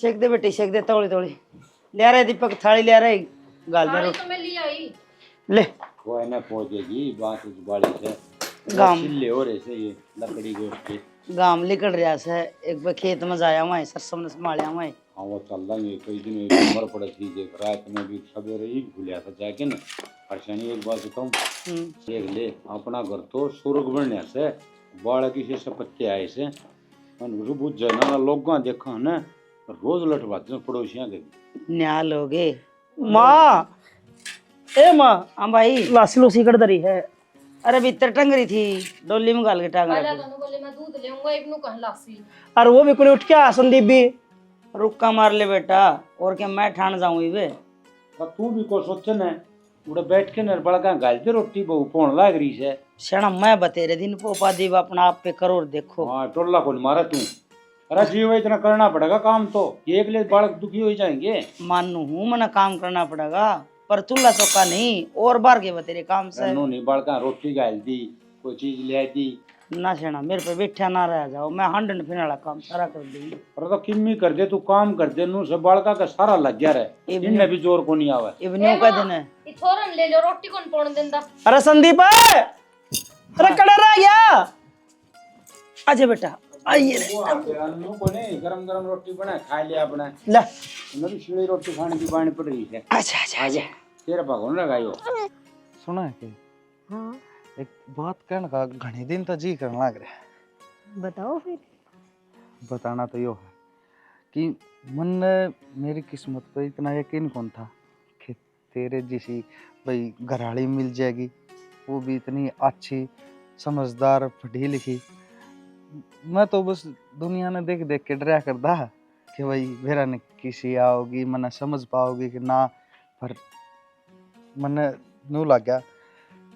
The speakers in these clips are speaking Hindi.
सेक दे बेटी सेक दे तौली तौली ले रहे दीपक थाली ले रहे गाल में तो मैं ले आई ले कोई ना पहुंचेगी बात इस बाड़ी से गाम चिल्ले हो रहे से ये लकड़ी गोश्त के गाम निकल रहा से एक बार खेत में जाया हुआ है सरसों ने संभालिया हुआ है। हाँ वो चल रहा कई दिन उम्र पड़े थी देख रात में भी सवेरे ही भूलिया था जाके ना परेशानी एक बात बताऊं देख ले अपना घर तो स्वर्ग बनने से बाड़ की से सपत्ते आए से बुझ जाए ना लोग देखा ना रोज लटवाते पड़ोसियां के न्या लोगे माँ ए माँ हाँ भाई लासी लूसी कर दरी है अरे भीतर टंग रही थी डोली में गाल के टांग पहले रखी तो बोले मैं दूध लेऊंगा इब्नू कहां लासी और वो भी कोई उठ के आ संदीप भी रुक्का मार ले बेटा और क्या मैं ठान जाऊं बे तू भी को सोचन है उड़े बैठ के नर बड़का गालते रोटी बहु पोण लाग रही से शणा मैं बतेरे दिन पोपा दीव अपना आप पे करो और देखो हाँ टोला को मारा तू अरे जीव इतना करना पड़ेगा काम तो एक ले बालक दुखी हो जाएंगे मानू हूँ मना काम करना पड़ेगा पर चूल्हा चौका नहीं और बार के बतेरे काम से नहीं बालका रोटी गाल दी कोई चीज ले दी ना सेना मेरे पे बैठा ना रह जाओ मैं हंडन फिर वाला काम सारा कर दूंगी अरे तो किम्मी कर दे तू काम कर दे नु सब बालका का सारा लग गया रे इनने भी जोर को नहीं आवे इवनियों का दिन है ई छोरन ले लो रोटी कौन पोण देंदा अरे संदीप अरे कड़ा रह गया आजा बेटा आइए नु को नहीं गरम गरम रोटी बना खा लिया अपने ला मेरी शिली रोटी खाने की बाणी पड़ रही है अच्छा अच्छा आजा तेरा भगवान लगायो सुना है कि हाँ एक बात कहने का घने दिन तो जी करने लग रहा है। बताओ फिर। बताना तो यो है कि मन ने मेरी किस्मत पे इतना यकीन कौन था कि तेरे जैसी भाई घराड़ी मिल जाएगी, वो भी इतनी अच्छी समझदार पढ़ी लिखी। मैं तो बस दुनिया ने देख देख के डरा करता कि भाई मेरा ने किसी आओगी मन समझ पाओगी कि ना, पर मन नू लग गया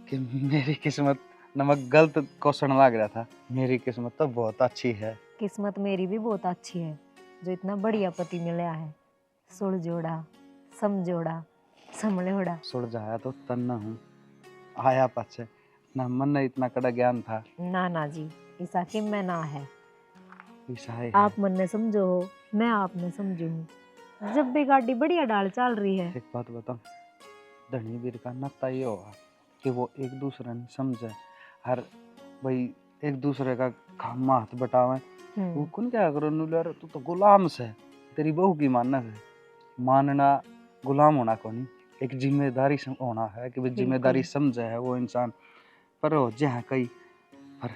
कि मेरी किस्मत नमक गलत क्वेश्चन लग रहा था। मेरी किस्मत तो बहुत अच्छी है। किस्मत मेरी भी बहुत अच्छी है जो इतना बढ़िया पति मिला है, सुड़ जोड़ा समझोड़ा समझोड़ा। सुड़ जाया तो तन्ना हूँ आया पाछे ना, मन ने इतना कड़ा ज्ञान था ना ना जी, ऐसा कि मैं ना है, ऐसा है। आप मन ने समझो हो, मैं आपने समझू हूँ। जब भी गाड़ी बढ़िया डाल चल रही है। एक बात बताऊं, धनी वीर का नाता ये होगा कि वो एक दूसरे ने समझे, हर भाई एक दूसरे का काम हाथ बटावे। वो कौन क्या करो नुलर, तू तो गुलाम से तेरी बहू की मानना है। मानना गुलाम होना को नहीं, एक जिम्मेदारी होना है कि भाई जिम्मेदारी समझे है वो इंसान। पर हो जहाँ कई पर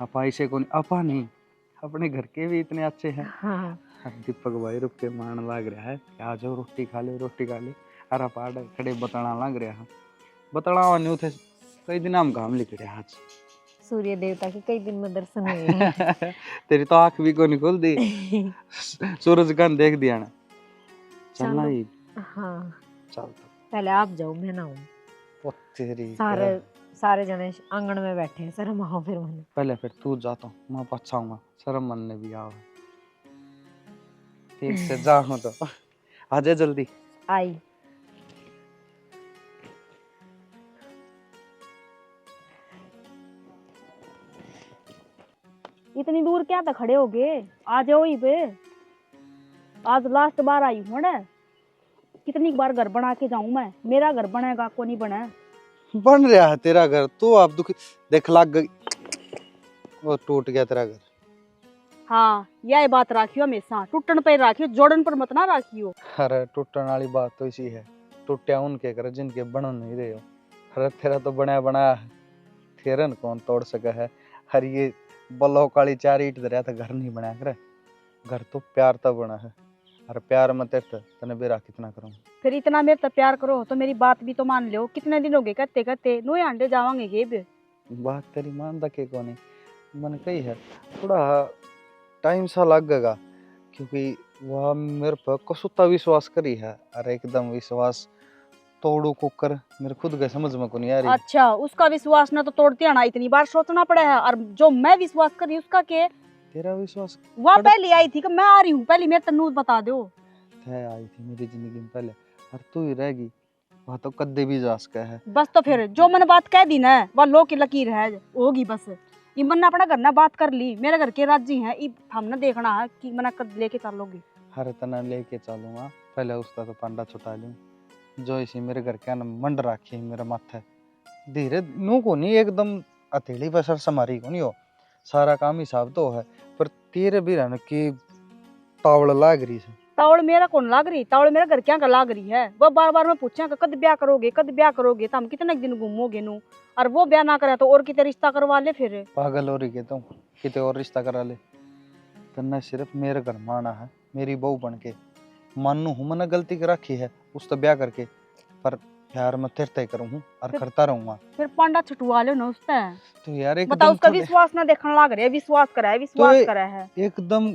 अपा ऐसे को नहीं, अपा नहीं, अपने घर के भी इतने अच्छे हैं। हाँ। दीपक भाई रुक के मान लग रहा है आ जाओ रोटी खा ले रोटी खा ले। अरे पाड़ खड़े बताना लग रहा है, बताना नहीं थे कई दिन हम काम लिख रहे आज। सूर्य देवता के कई दिन में दर्शन हुए। तेरी तो आंख भी को नहीं खोल दी, सूरज का देख दिया ना। चलना ही हाँ चल तो। पहले आप जाओ, मैं ना हूँ। तेरी सारे जने आंगन में बैठे हैं, शर्म आओ फिर मैंने। पहले फिर तू जाता हूँ, मैं पछाऊंगा, शर्म मन ने भी आओ। ठीक से जाओ तो आजा जल्दी। आई इतनी दूर क्या था खड़े हो गए, आ जाओ ही पे। आज लास्ट बार आई हूँ ना, कितनी बार घर बना के जाऊं मैं, मेरा घर बनेगा को नहीं बना। बन रहा है तेरा घर, तू आप दुखी देख लग गई, वो टूट गया तेरा घर। हाँ यह बात राखियो, हमेशा टूटन पर राखियो, जोड़न पर मत ना राखियो। अरे टूटने वाली बात तो इसी है, टूटिया उनके कर जिनके बन नहीं रहे हो। अरे तेरा तो बनाया बनाया है, तेरन कौन तोड़ सका है। हर ये बल्लो काली चार ईट दरिया था, घर नहीं बनाया करे, घर तो प्यार तो बना है। अरे प्यार मत तने बेरा कितना करूं। फिर इतना मेरे तो प्यार करो तो मेरी बात भी तो मान लो। कितने दिन हो गए कहते कहते नो अंडे जावांगे ये भी। बात तेरी मान दके को नहीं, मन कही है थोड़ा टाइम सा लगेगा, क्योंकि वह मेरे पर कसुता विश्वास करी है। अरे एकदम विश्वास तोड़ू कुकर मेरे खुद के समझ में को नहीं आ रही। अच्छा उसका विश्वास ना तो तोड़ते आना, इतनी बार सोचना पड़ा है। और जो मैं विश्वास करी उसका के तेरा विश्वास वह पहले आई थी कि मैं आ रही हूँ, पहले मेरे तन्नू बता दो। है आई थी मेरी जिंदगी में पहले, और तू ही रहेगी, वह तो कद्दे भी जास का है। बस तो फिर जो मैंने बात कह दी ना, वह लो की लकीर है होगी बस। ये मन अपना घर ना बात कर ली, मेरे घर के राजी हैं, हमने देखना है कि मना कर लेके चलोगी। हर तना लेके चलूंगा, पहले उसका तो पांडा छुटा लूं। जो इसी मेरे घर के ना मंड राखी मेरा माथा धीरे नू को नहीं एकदम अकेली बसर समारी को नहीं हो, सारा काम हिसाब तो है, पर तेरे भी रहने की तावड़ लाग रही है। तावड़ मेरा कौन लाग रही, तावड़ मेरा घर क्या का लाग रही है। वो बार बार मैं पूछा कि कद ब्याह करोगे, कद ब्याह करोगे, तो हम कितने दिन घूमोगे नू, और वो ब्याह ना करे तो और कितने रिश्ता करवा ले फिर। पागल हो रही के तुम, किते और रिश्ता करा ले। तन्ने सिर्फ मेरे घर में आना है, मेरी बहू बन के। मानू हूँ मैंने गलती कर रखी है उस तो ब्याह करके, पर प्यार मैं तेरे तय करूँ और करता रहूंगा। फिर पांडा छुटवा लो ना उससे। तो यार बताओ, एकदम उसका विश्वास ना देखने लाग रहे, विश्वास करा है, विश्वास तो करा है। एकदम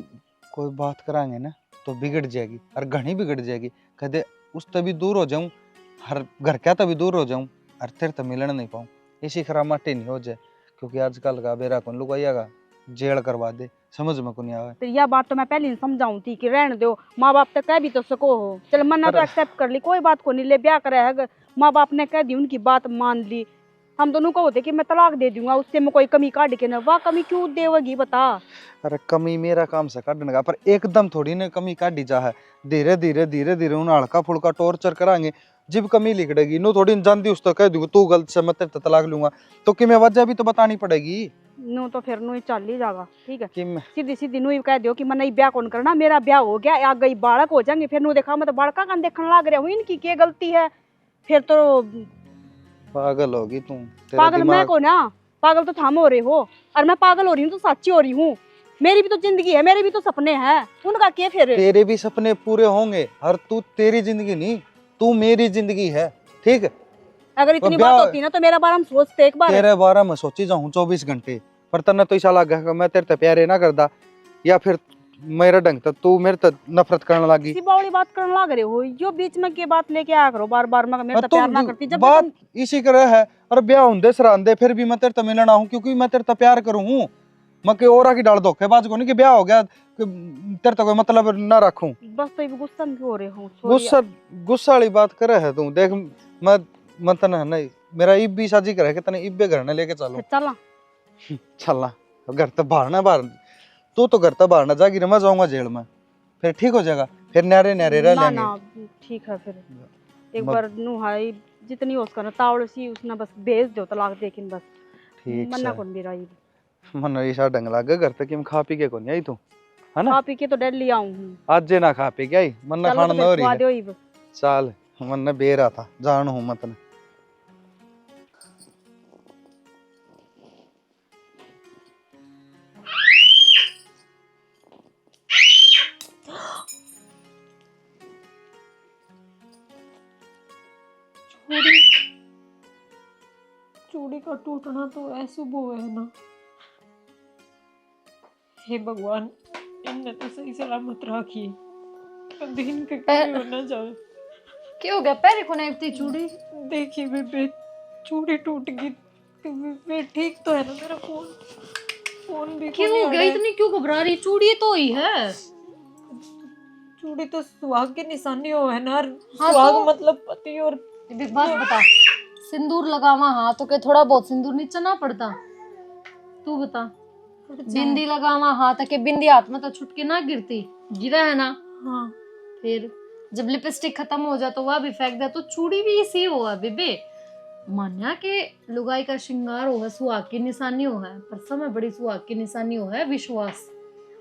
कोई बात कराएंगे ना तो बिगड़ जाएगी, और घनी बिगड़ जाएगी। कदे उस तभी दूर हो जाऊं, हर घर क्या तभी दूर हो जाऊं, और तेरे तो मिलन नहीं पाऊं, इसी खरा माटे नहीं हो जाए। क्योंकि आजकल का बेरा कौन लुगाइएगा जेल करवा दे, समझ में को नहीं आवे। तो यह बात तो मैं पहले ही समझाऊं थी कि रहने दो, माँ बाप तक कह भी तो सको हो। चल मन्ना तो एक्सेप्ट कर ली, कोई बात को नहीं, ले ब्याह करे है, माँ बाप ने कह दी, उनकी बात मान ली। हम दोनों को होते कि मैं तलाक दे दूंगा, उससे मैं कोई कमी काट के ना, वाह कमी क्यों देवगी बता। अरे कमी मेरा काम से काटने का, पर एकदम थोड़ी ना कमी काटी जा है। धीरे धीरे उन्हें हल्का फुल्का टॉर्चर कराएंगे, जब कमी लिखड़ेगी नो थोड़ी जानती उस तो कह दूंगा तू गलत से मैं तेरे तलाक लूंगा, तो कि मैं वजह भी तो बतानी पड़ेगी। नो तो फिर नो ही चल ही जाएगा, ठीक है। कि मैं सीधी सीधी नो ही कह दो कि मैं नहीं ब्याह कौन करना, मेरा ब्याह हो गया, आ गई बालक हो जाएंगे, फिर नो देखा मैं तो बालका का देखने लग रहा हूँ, इनकी क्या गलती है। फिर तो पागल होगी तू, तेरा पागल मैं दिमाग को ना, पागल तो थाम हो रहे हो, और मैं पागल हो रही हूँ तो सच्ची हो रही हूँ। मेरी भी तो जिंदगी है, मेरे भी तो सपने हैं, उनका क्या फिर। तेरे भी सपने पूरे होंगे, और तू तेरी जिंदगी नहीं, तू मेरी जिंदगी है, ठीक है। अगर इतनी बात होती ना तो मेरा बारे में सोचते एक बार। तेरे बारे में सोची जाऊं 24 घंटे, पर तन्ने तो ऐसा लगा कि मैं तेरे ते प्यारे ना करदा, या फिर मेरा ढंग तक तू मेरे ते नफरत करने लगी। इसी बावली बात करने लग रहे हो, यो बीच में के बात लेके आया करो बार बार, मैं मेरे तो प्यार ना करती जब बात इसी तरह है। और ब्याह होंदे सरांदे फिर भी मैं तेरे ते मिलना हूं, क्योंकि मैं तेरे ते प्यार करूं हूं। मैं के और की डाल धोखेबाज को नहीं कि ब्याह हो गया तेरे तो कोई मतलब ना रखूं। बस तो गुस्सा में क्यों हो रहे हो? गुस्सा वाली बात करे है तू। देख मैं तने नहीं, मेरा इब भी शादी करे कि तने इब्बे घर ने लेके चलो। चला चलना घर तो बाहर ना, बाहर तू तो घर तो बाहर ना जागी, मैं जाऊंगा जेल में, फिर ठीक हो जाएगा, फिर न्यारे न्यारे रह लेंगे। ना ठीक है, फिर एक बार नु हाई जितनी हो उसका तावड़ सी उसने बस भेज दो तलाक, लेकिन बस ठीक मन्ना है। कौन भी रही मन ऐसा ढंग लगे घर तक कि खा पी के कौन आई तू, है ना। खा पी के तो दिल्ली आऊं हूं, आज जे ना खा पी के आई, मन ना खाना ना हो रही है। चल मन ने बेरा था जान हूं मत ने। चूड़ी का टूटना तो अशुभ है ना। हे भगवान, इनने तो सही सलामत रखी, कभी इनके कभी होना जाए। क्या हो गया? पैर को नहीं इतनी चूड़ी? देखिए बेबे, चूड़ी टूट गई। बेबे ठीक तो है ना? मेरा फोन भी क्यों हो गया? इतनी क्यों घबरा रही? चूड़ी तो ही है। चूड़ी तो सुहाग की निशानी हो है ना। हाँ सुहाग तो? मतलब पति। और एक बात बता, सिंदूर लगावा हाँ तो के थोड़ा बहुत सिंदूर नीचे ना पड़ता? तू बता। बिंदी लगावा हाँ तो के बिंदी हाथ में तो छुट के ना गिरती? गिरा है ना? हाँ, फिर जब लिपस्टिक खत्म हो जाए तो वह भी फेंक दे, तो चूड़ी भी इसी होगा बेबे। मान्या के लुगाई का श्रृंगार हो है, सुहाग की निशानी हो है, पर समय बड़ी सुहाग की निशानी हो है विश्वास।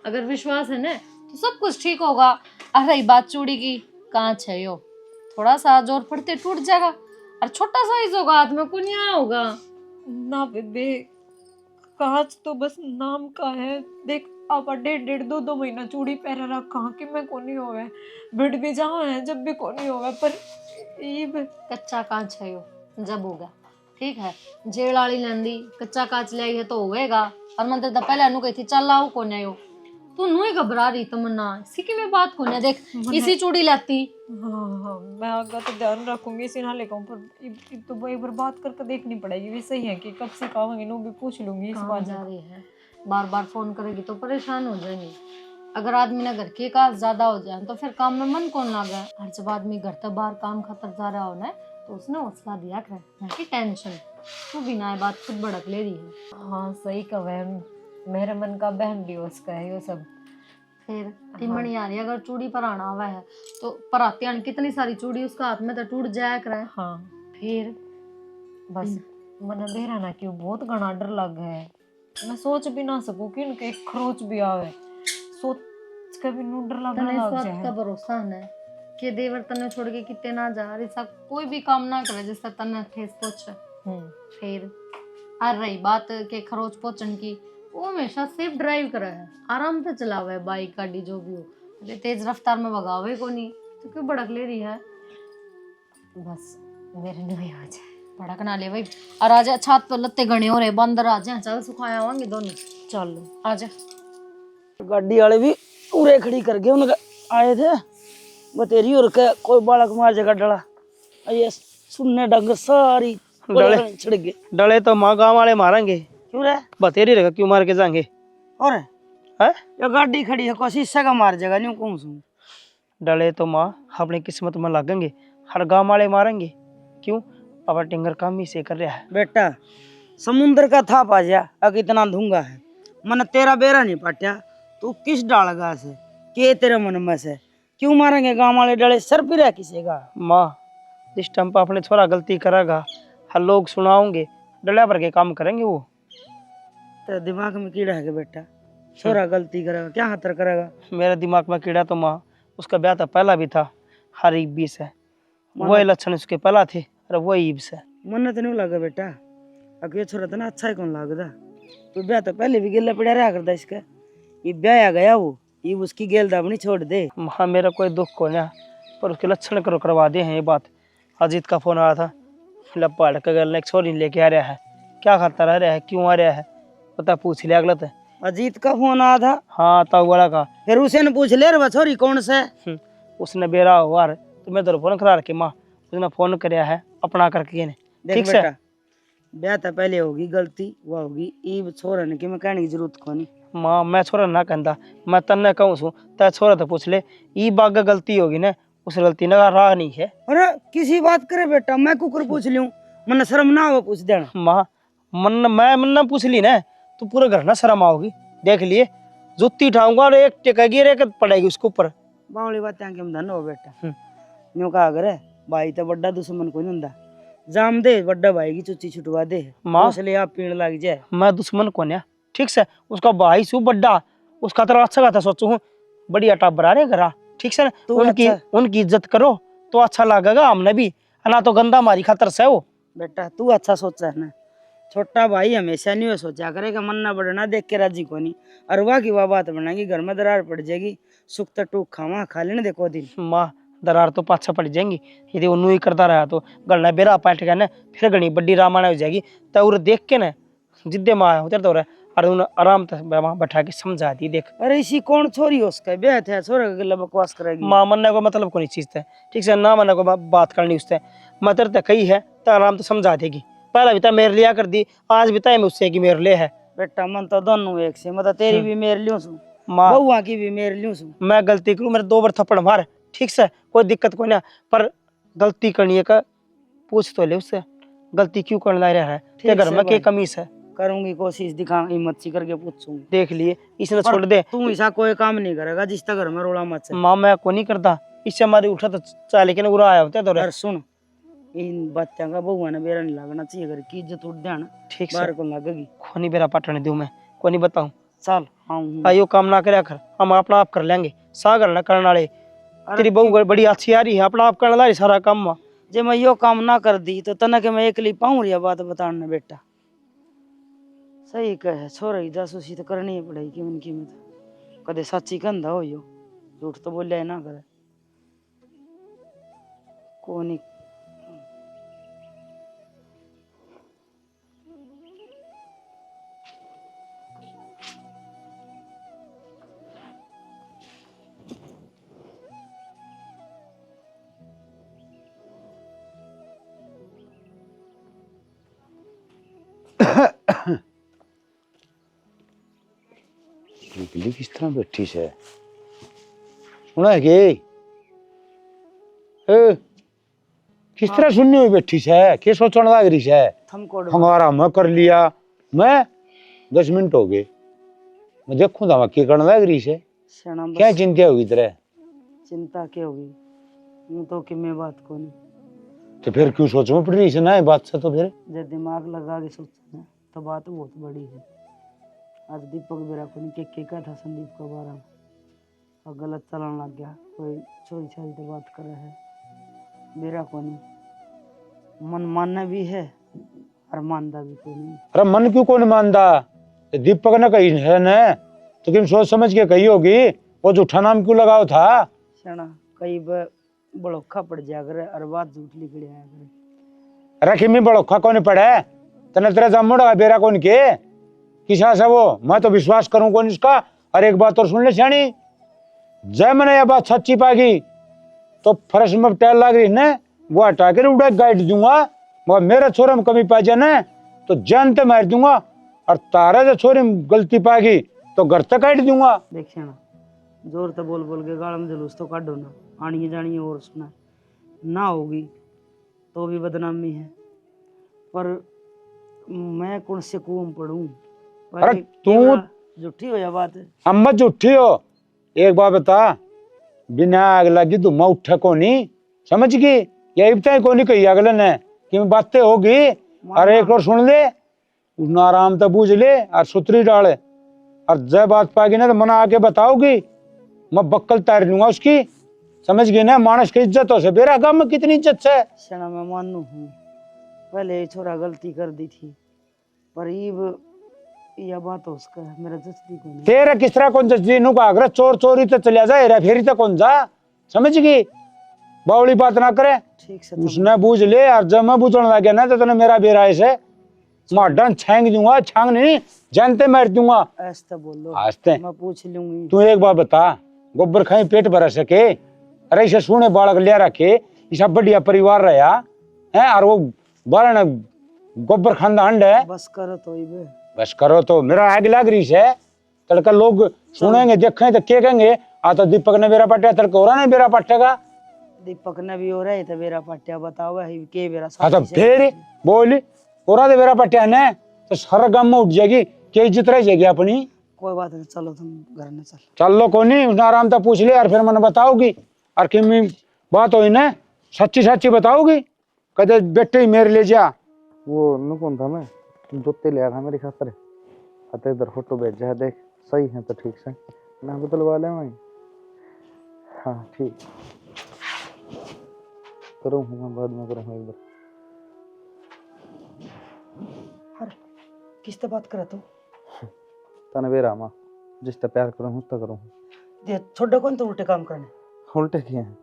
अगर विश्वास है ना तो सब कुछ ठीक होगा। और रही बात चूड़ी की, कांच है यो, थोड़ा सा जोर पड़ते टूट जाएगा, और छोटा साइज होगा, हाथ में कुनिया होगा ना बेबे, कांच तो बस नाम का है। देख आप 1.5-2 महीना चूड़ी पहन रखा कि मैं कोनी होवे, बिट भी जाओ है जब भी कोनी होवे, पर ये कच्चा कांच है यो, जब होगा ठीक है। जेल वाली लेंदी कच्चा कांच ले आई है तो होएगा। और मैं तो पहले अनु कही थी चल लाओ कोने यो, तू नु ही घबरा रही तमन्ना, इसी की मैं बात कोने देख इसी चूड़ी लाती। हाँ, मैं आगे तो ध्यान रखूंगी, इसी ना लेकर, पर इब तो एक बार बात करके देखनी पड़ेगी। भी सही है कि कब से कहांगी, नो भी पूछ लूंगी इस बात जा रही है, बार बार फोन करेगी तो परेशान हो जाएंगी। अगर आदमी ना घर के काज ज्यादा हो जाए तो फिर काम में मन कौन लगा। हर जब आदमी घर तक बाहर काम खतर जा रहा हो ना तो उसने हौसला दिया करे, ना कि टेंशन। तू बिना बात खुद भड़क ले रही है। हाँ सही कहा, मेरे मन का बहन भी उसका है ये सब। फिर तिमणी आ रही है, अगर चूड़ी पर आना हुआ है तो पराते आने कितनी सारी चूड़ी उसका हाथ में तो टूट जाया करे। हाँ फिर बस मन बेरा ना क्यों बहुत घना डर लग गया है। मैं सोच भी ना सकूं कि इनके एक खरोच भी आवे, सोच के भी नू डर लगने तने इस लग बात जाए। का भरोसा है कि देवर तने छोड़ के कितने ना जा, ऐसा कोई भी काम ना करे जिससे तने ठेस पहुंचे। फिर आ रही बात के खरोच पहुंचन की, वो हमेशा सेफ ड्राइव करे है, आराम से चलावे है बाइक गाड़ी जो भी हो, अरे तेज रफ्तार में भगावे को नहीं, तो क्यों भड़क ले रही है। बस मेरे नहीं हो जाए भड़क ना ले भाई। और आजा छात पर लत्ते गणे हो रहे, बंदर आ जाए, चल सुखाया होंगे दोनों। चलो आजा गाड़ी वाले भी पूरे खड़ी कर गए, उनका आए थे बतेरी और के कोई बालक मार जगह डला, ये सुनने डंग सारी डले छिड़ गए। डले तो माँ गाँव वाले मारेंगे, क्यों रे? बतेरी रहेगा क्यों मार के जाएंगे। और है ये गाड़ी खड़ी है, कोई शीशा का मार जगह नहीं कौन सू। डले तो माँ अपनी किस्मत में लगेंगे, हर गाँव वाले मारेंगे। क्यों? पापा टिंगर काम ही से कर रहा है। बेटा समुद्र का था पाजा अब इतना धूंगा है, मन तेरा बेरा नहीं पाट्या, तू किस डालगा से के तेरे मन में से क्यों मारेंगे गाँव वाले डले सर पे रह किसेगा। माँ जिस टाइम पर अपने छोरा गलती करेगा, हर लोग सुनाओगे, डले भर के काम करेंगे वो। तेरे दिमाग में कीड़ा है कि बेटा छोरा गलती करेगा क्या खतर करेगा। मेरे दिमाग में कीड़ा तो माँ उसका ब्याह तो पहला भी था, हर ईब बीस है, वही लक्षण उसके पहला थे और वही ईब से। मन तो नहीं लगा बेटा, अब ये छोरा तो ना अच्छा ही कौन लगता, तो ब्याह तो पहले भी गिल्ला पड़ा रहा करता इसका, ये ब्याह आ गया वो ये उसकी गेल दाबनी छोड़ दे। माँ मेरा कोई दुख को ना, पर उसके लक्षण करो करवा दे हैं ये बात। अजीत का फोन आया था, लप्पा का गल एक छोरी लेके आ रहा है, क्या खाता रह रहा है, क्यों आ रहा है पता पूछ लिया अगला है। अजीत का फोन आया था? हाँ ताऊ वाला का। फिर उसे न पूछ ले रे छोरी कौन से। उसने बेरा हुआ तो मैं तो फोन करा रखे माँ, उसने फोन कराया है अपना करके ने। देख बेटा ब्याह तो पहले होगी गलती वो होगी, ई छोरा ने कि मैं कहने की जरूरत को नहीं। माँ मैं छोरा ना कहता, मैं तन्ने कहूँ सू तै छोरा तो पूछ ले, ई बाग गलती होगी ना, उस गलती ना राह नहीं है। अरे किसी बात करे बेटा, मैं कुकर पूछ लूं मन शर्म ना हो पूछ देना। माँ मन ना पूछ ली ना तो पूरे घर ना शर्म आओगी। देख लिए जुत्ती उठाऊंगा और एक टेकेगी और एक पड़ेगी उसके ऊपर। बावली बात क्या धन हो बेटा, न्यू कहा करे भाई तो बड़ा दुश्मन को नहीं हुंदा, जाम दे बड़ा भाई की चुच्ची छुटवा दे माँ इसलिए आप पीण लग जाए। मैं दुश्मन कौन है, ठीक से उसका भाई सु बड्डा, उसका तो अच्छा खाता सोचू हूँ, बढ़िया टाबर आ रहे घरा, ठीक से ना। उनकी उनकी इज्जत करो तो अच्छा लगेगा हमने भी, ना तो गंदा मारी खातर से वो। बेटा तू अच्छा सोचा है ना, छोटा भाई हमेशा नहीं सोचा करेगा मन ना बढ़ना देख के राजी को नहीं, और वाह की वाह बात बनाएगी घर में दरार पड़ जाएगी, सुख तो टूक खावा खा लेने देखो दिन। माँ दरार तो पाछा पड़ जाएंगी यदि वो नू ही करता रहा तो, गलना बेरा पाट गया ना फिर घनी बड्डी रामायण हो जाएगी। तो उर देख के ना जिद्दे माँ उतर तो और उन्हें आराम से बैठा के समझा दी। देख अरे इसी कौन छोरी हो उसका ब्याह थे, छोरा के गला बकवास करेगी। माँ मनने को मतलब कोई चीज है, ठीक से ना मनने को बात करनी उससे मतर तक कही है तो आराम से समझा देगी। पहला भी तो मेरे लिया कर दी, आज भी तो मुझसे की मेरे लिए है। बेटा मन तो दोनों एक से, मतलब तेरी भी मेरे लियो सू माँ बउआ की भी मेरे लियो सू। मैं गलती करूँ मेरे 2 बार थप्पड़ मार, ठीक से कोई दिक्कत कोई ना, पर गलती करनी है का पूछ तो ले उससे, गलती क्यों करने लग रहा है, तेरे घर में क्या कमी है। करूंगी कोशिश, दिखा हिम्मत सी करके पूछूंगी। देख लिए इसने छोड़ दे, तू ऐसा कोई काम नहीं करेगा जिस तक घर में रोड़ा मत से। माँ मैं को नहीं करता, इससे हमारी उठा तो चाह लेकिन उरा आया होता तो। और सुन इन बातों का बउआ ने बेरा नहीं लगना चाहिए, घर की इज्जत उठ जाना ठीक बाहर से को लगेगी। खोनी बेरा पाटने दूं मैं, को नहीं बताऊं। चल आयो काम ना करे कर, हम अपना आप कर लेंगे, सागर ना करने वाले। तेरी बहू बड़ी अच्छी आ रही है, अपना आप करने वाली सारा काम माँ। जे मैं यो काम ना कर दी तो तना के मैं अकेली पाऊँ रिया बात बताने बेटा। सही कहे छोरा की जासूसी तो करनी ही पड़ेगी उनकी में, तो कदे सच्ची कंधा हो यो, झूठ तो बोलिया ना करे को नहीं। बिल्ली किस तरह बैठी है सुना है कि किस तरह सुननी हुई बैठी है, क्या सोचने लग रही है। हमारा मैं कर लिया, मैं 10 मिनट हो गए, मैं देखूं था क्या करने लग रही है। श्याणा बस क्या चिंता होगी तेरे? चिंता क्या होगी, हूँ तो कि मैं बात को नहीं, तो फिर क्यों सोचो पड़ रही है ना ये बात से? तो फिर जब दिमाग लगा के सोचना तो बात बहुत बड़ी है। आज दीपक बेरा को नहीं के कहा था संदीप का बारे में, और गलत चलन लग गया, कोई चोरी छारी तो बात कर रहा है बेरा को नहीं, मन मानना भी है और मानता भी कोई नहीं। अरे मन क्यों कौन मानता? दीपक ने कही है न, तो किम सोच समझ के कही होगी, वो झूठा नाम क्यों लगाओ था? श्याणा कई बड़ोखा पड़ जाया करे और बात झूठ निकल आया करे। अरे किमी बड़ोखा कौन पड़े? तने तेरा जमुड़ा बेरा कौन के किसा से वो, मैं तो विश्वास करूं कौन इसका। और एक बात और सुन ले श्याणी, जय मैंने यह बात सच्ची पागी तो फर्श में टैल लग रही ने वो हटा कर उड़ा गाइड दूंगा, मगर मेरे छोरे में कमी पा जाए ना तो जानते मार दूंगा, और तारा जो छोरी में गलती पागी तो घर तक काट दूंगा। देख श्याणा जोर तो बोल बोल के गाल में जुलूस तो काटो ना, आनी जानी और सुना ना होगी तो भी बदनामी है, पर मैं कौन से कुएं में पढ़ूं? अरे तू झूठी हो या बात है? हम मत झूठी हो। एक बात बता, बिना आग लगी धुआं उठे को नहीं, समझ गई? यही बताए को नहीं कही अगले ने कि बातें होगी। और एक और सुन ले, उसने आराम तो बूझ ले और सुतरी डाले, और जय बात पाएगी ना तो मना आके बताओगी, मैं बक्कल तार लूंगा उसकी, समझ गई ना? मानस की इज्जत हो से बेरा गांव में कितनी इज्जत है। श्याणा मैं मानू हूँ पहले छोरा गलती कर दी थी, पर यह बात हो उसका मेरा जस्ती को नहीं। तेरा किस तरह कौन जस्ती नु का चोर चोरी तो चलिया जा, हेरा फेरी तो कौन जा, समझ गई? बावली बात ना करे। ठीक से उसने बूझ ले, और जब मैं बूझने लग गया ना तो तूने मेरा बेरा ऐसे माडन छेंग दूंगा, छांग नहीं जानते मार दूंगा। ऐसा बोल लो, आस्ते मैं पूछ लूंगी। तू एक बात बता, गोबर खाई पेट भर सके? अरे इसे सोने बालक ले रखे, इसा बढ़िया परिवार रहा है, और वो बारण गोबर खांदा अंड है। बस करो तो ही बे। बस करो तो, मेरा आग लग रही है। तड़का लोग सुनेंगे देखेंगे तो क्या कहेंगे, आ तो दीपक ने बेरा पट्टा, तड़का और ने बेरा पट्टेगा। दीपक ने भी हो रहा है तो बेरा पट्टिया बताओ है के बेरा हाँ तो फिर बोली और दे बेरा पट्टिया ने तो सारा गांव में उठ जाएगी, क्या इज्जत रह जाएगी अपनी। कोई बात नहीं, चलो तुम घर में चल। चल लो को नहीं, उसने आराम से पूछ लिया और फिर मैंने बताओगी, और किमी बात हुई ना सच्ची सच्ची बताओगी, कदे बेटे ही मेरे ले जा। वो नु कौन था, मैं जूते ले आया था मेरी खातर, अते इधर फोटो भेजा है, देख सही है तो ठीक से ना बदलवा ले मैं। हाँ ठीक, करूँ मैं बाद में करूँ एक बार। अरे किससे बात कर तू? तने बेरा माँ जिससे प्यार करूँ उससे करूँ। ये छोटा कौन तो उल्टे काम करने उल्टे किए हैं?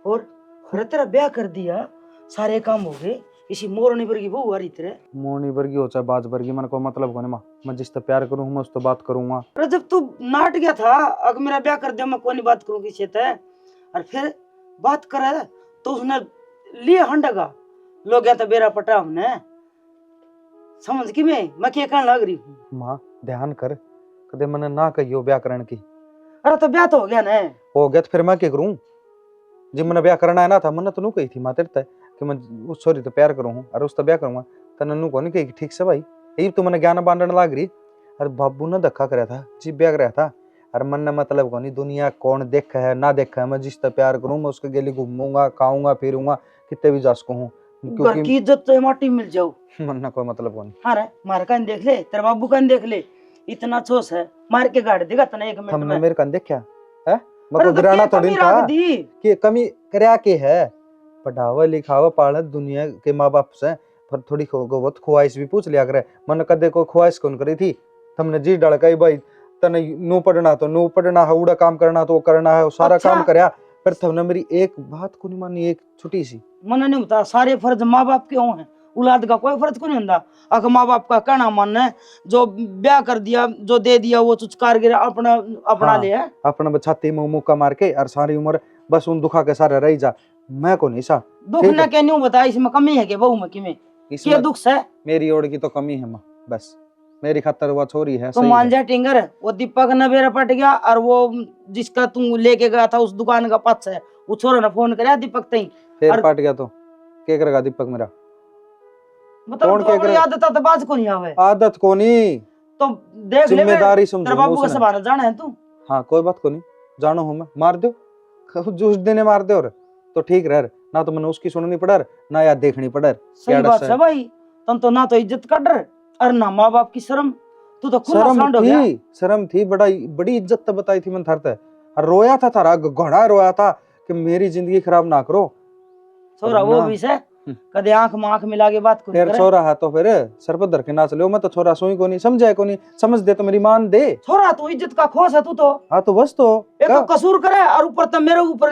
और अरे तेरा ब्याह कर दिया, सारे काम हो गए, इसी मोरनी पर की बहू आ रही तेरे। मोनी वर्गी हो चाहे बाज वर्गी, मन को मतलब कोने माँ, मैं जिससे प्यार करूँ मैं उससे बात करूँगा। अरे जब तू नाट गया था अगर मेरा ब्याह कर दिया मैं कोई नहीं बात करूँ किसी से, और फिर बात करे तो उसने लिए हंडगा लोग या तो बेरा पटा हमने, समझ की मैं क्या कहने लग रही हूँ? माँ ध्यान कर, कदे मैंने ना कहियो ब्याह करने की। अरे तो ब्याह तो हो गया ना। हो गया तो फिर मैं क्या करूँ? जब मैंने ब्याह करना है ना था, मैंने तो नू कही थी माँ तेरे कि मैं उस सॉरी तो प्यार करूँ और उससे ब्याह करूंगा, तने नू को नहीं कही ठीक से भाई, यही तो मैंने ज्ञान बांटने लग रही। अरे बाबू ने धक्का कराया था जी ब्याह कराया था, अरे मन ने मतलब को नहीं दुनिया कौन देखा है ना देखा है, मैं जिससे प्यार करूँ मैं उसके गेली घूमूंगा खाऊंगा फिरूंगा कितने भी जा सकूँ, घर की इज्जत तो माटी मिल जाओ, मन ना कोई मतलब को नहीं। अरे मार कान देख ले, तेरे बाबू कान देख ले, इतना छोस है मार के गाड़ देगा तने एक मिनट हमने में। मेरे कन देखा है अरे मको तो गिराना क्या थोड़ी कमी था रख दी? कि कमी करया के है, पढ़ावा लिखावा पाला दुनिया के माँ बाप से, पर थोड़ी बहुत ख्वाहिश भी पूछ लिया करे, मन कदे को ख्वाहिश कौन करी थी? तुमने जी डड़काई भाई तने नू पढ़ना है, उड़ा काम करना तो करना है, सारा अच्छा। काम करया, पर तुमने मेरी एक बात को नहीं मानी, एक छोटी सी। मन नहीं बता, सारे फर्ज माँ बाप के हैं, औलाद का कोई फर्ज को नहीं होता। अगर माँ बाप का कहना मानना है, जो ब्याह कर दिया जो दे दिया वो चुचकार गिरा अपना अपना हाँ, ले है। अपना बछाती में मुक्का मार के और सारी उम्र बस उन दुखा के सारे रह जा, मैं को नहीं सा दुख ठीक ना है। क्या नहीं बता, इसमें कमी है कि बहू में किमें इसमें दुख है? मेरी ओर की तो कमी है माँ, बस मेरी खातर वो छोरी है तो सही मान है। जा टिंगर, वो दीपक ने बेरा पट गया, और वो जिसका तू लेके गया था उस दुकान का पक्ष है, वो छोरा ने फोन कराया दीपक तई, फिर और- पाट गया तो क्या करेगा दीपक मेरा? मतलब कौन तो क्या अपनी करे? आदत तो बाज को नहीं आवे, आदत को नहीं, तो देख ले जिम्मेदारी तेरे समझो बाबू का उसने। सवाल जाना है तू। हाँ कोई बात को नहीं, जानो हूँ मैं मार दो, जूस देने मार दो, और तो ठीक रह, ना तो मैंने उसकी सुननी पड़र ना याद देखनी पड़र। सही बात है भाई, तुम तो ना तो इज्जत कर डर और ना माँ बाप की शर्म। तू तो खुला सांड हो गया। शर्म थी, बड़ी इज्जत तो बताई थी मैंने थारते, और रोया था थारा घोड़ा, रोया था कि मेरी जिंदगी खराब ना करो। छोरा वो भी से कदे आंख में आंख मिला के बात कर फिर छोरा है तो फिर सर पर धर के नाच लो। मैं तो छोरा सोई को नहीं समझे, को नहीं समझ दे तो मेरी मान दे। छोरा तू इज्जत का खोस है तू तो। हाँ तो बस तो एक तो कसूर करे और ऊपर तो मेरे ऊपर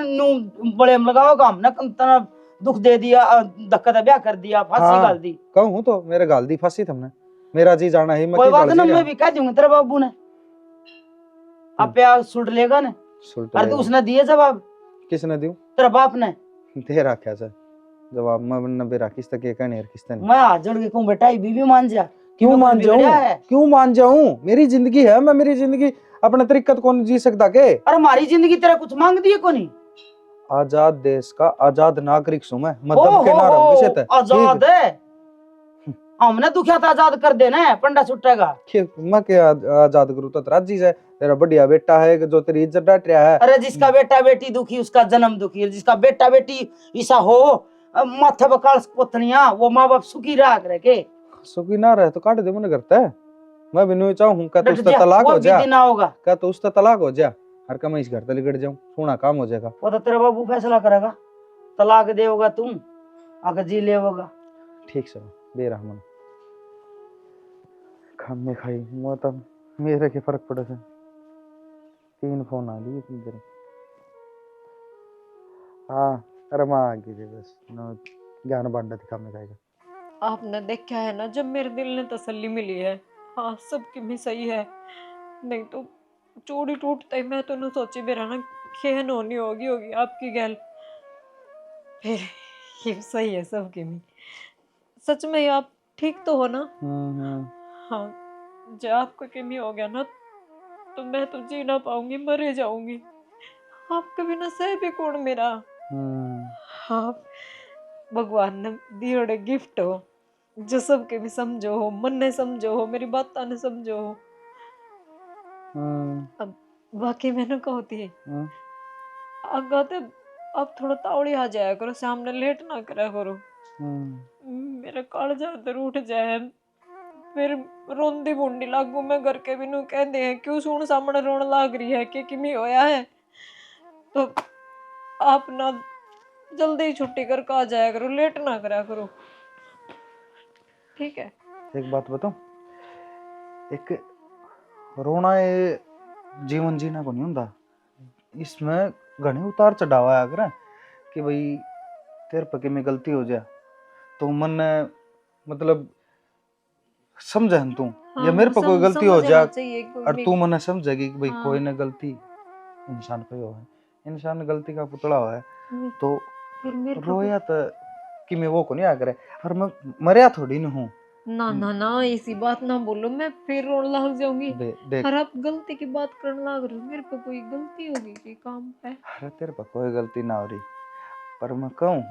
बड़े लगाओगा, हमने तना दुख दे दिया, धक्का दे ब्याह कर दिया, फांसी गाल दी। कहूँ तो मेरे गाल दी फांसी तुमने, मेरा जी जाना है। कोई बात ना, मैं भी कह दूंगा तेरे बाबू ने आप प्यार सुट लेगा ना। और तू उसने दिए जवाब? किसने दियो? तेरा बाप ने दे रखा है जवाब। मैं बेरा किस तक ये कहने किस तक मैं हाथ जोड़ के कहूं बेटा ये बीवी मान जा। क्यों मान जाऊं? क्यों मान जाऊं? मेरी जिंदगी है, मैं मेरी जिंदगी अपने तरीके से कौन जी सकता के? अरे हमारी जिंदगी तेरा कुछ मांग दिए कोनी? आजाद देश का आजाद नागरिक हूं मैं, मतलब के नाम विषय है आजाद है। हमने दुखिया था आजाद कर देना है, पंडा छुटेगा। मैं क्या आजाद करूं तो राजी है। तेरा बढ़िया बेटा है जो तेरी इज्जत डांट रहा है। अरे जिसका बेटा बेटी दुखी उसका जन्म दुखी, जिसका बेटा बेटी ऐसा हो माथे बकाल पोतनिया, वो माँ बाप सुखी रहा करे के। सुखी ना रहे तो काट दे मन करता है। मैं भी नहीं चाहूं का तो उसका तलाक हो जा, का तो उसका तलाक हो जा, हर का मैं इस घर तले गिर जाऊं, सोना काम हो जाएगा। वो तो तेरा बाबू फैसला करेगा, तलाक देगा तुम आगे जी लेगा। ठीक से बेरहमन खाम में खाई मतलब मेरे के फर्क पड़े थे। 3 फोन आ गई इतनी देर। हाँ अरे माँ आ गई बस ज्ञान बांटा थी खाम में खाएगा। आपने देखा है ना, जब मेरे दिल ने तसल्ली मिली है, हाँ सबकी भी सही है, नहीं तो चूड़ी टूटता ही मैं तो न सोची मेरा ना खेन होगी आपकी गैल। फिर ये सही है सबकी भी। सच में आप ठीक तो हो ना? हाँ जब आपको किमी हो गया ना तो मैं तो जी ना पाऊंगी, मरे जाऊंगी। आपके बिना सह भी कौन मेरा। हाँ भगवान ने दिए गिफ्ट हो जो सबके भी समझो हो, मन ने समझो हो, मेरी बात ने समझो हो। अब बाकी मैंने कहती है अगर अब थोड़ा तावड़ी आ जाया करो, सामने लेट ना करा करो। मेरा कालजा अंदर उठ जाए, फिर रोंदी बुंडी लागू। मैं घर के भी नू कहते हैं क्यों सुन सामने रोन लाग रही है कि किमी होया है, तो आप ना जल्दी ही छुट्टी करके आ जाया करो, लेट ना करा करो, ठीक है? एक बात बताऊं, एक रोना ये जीवन जीना को नहीं होता, इसमें घने उतार चढ़ाव आया करे कि भाई तेरे पके में गलती हो जाए तो मन मतलब समझे तू, या मेरे पर कोई गलती हो जाए और तू मन समझेगी कि भाई कोई ने गलती इंसान पे हो है, इंसान गलती का पुतला हो है, तो रोया तो कि मैं वो को नहीं आ करे और मैं मरिया थोड़ी नहीं हूँ। ना ना ना ऐसी बात ना बोलो, मैं फिर रोने लग जाऊंगी। और आप गलती की बात करने लग रहे हो, मेरे पे कोई गलती होगी कि काम पे? अरे तेरे पे कोई गलती ना हो रही, पर मैं कहूँ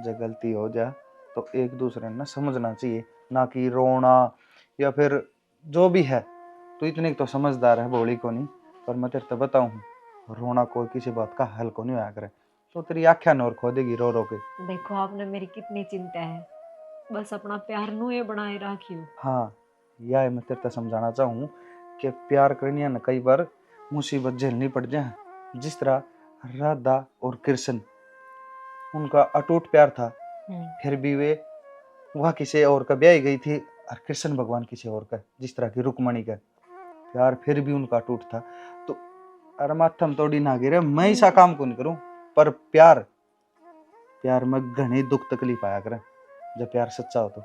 जब गलती हो जाए तो एक दूसरे ने समझना चाहिए, ना कि रोना या फिर जो भी है। तो इतने तो समझदार है भोली को नहीं, पर मैं तेरे तो बताऊँ रोना कोई किसी बात का हल को नहीं आया करे, तो तेरी आख्या नोर खो देगी रो रो के। देखो आपने मेरी कितनी चिंता है, बस अपना प्यार नु ये बनाए रखियो। हाँ यह मैं तेरे समझाना चाहूँ कि प्यार करनी ना कई बार मुसीबत झेलनी पड़ जाए। जिस तरह राधा और कृष्ण उनका अटूट प्यार था, फिर भी वे वह किसी और का ब्याह गई थी और कृष्ण भगवान किसी और का, जिस तरह की रुक्मणी का प्यार फिर भी उनका अटूट था। तो अरे माथम तोड़ी ना गिरे, मैं ऐसा काम को नहीं करूँ, पर प्यार में घनी दुख तकलीफ आया करे जब प्यार सच्चा हो तो।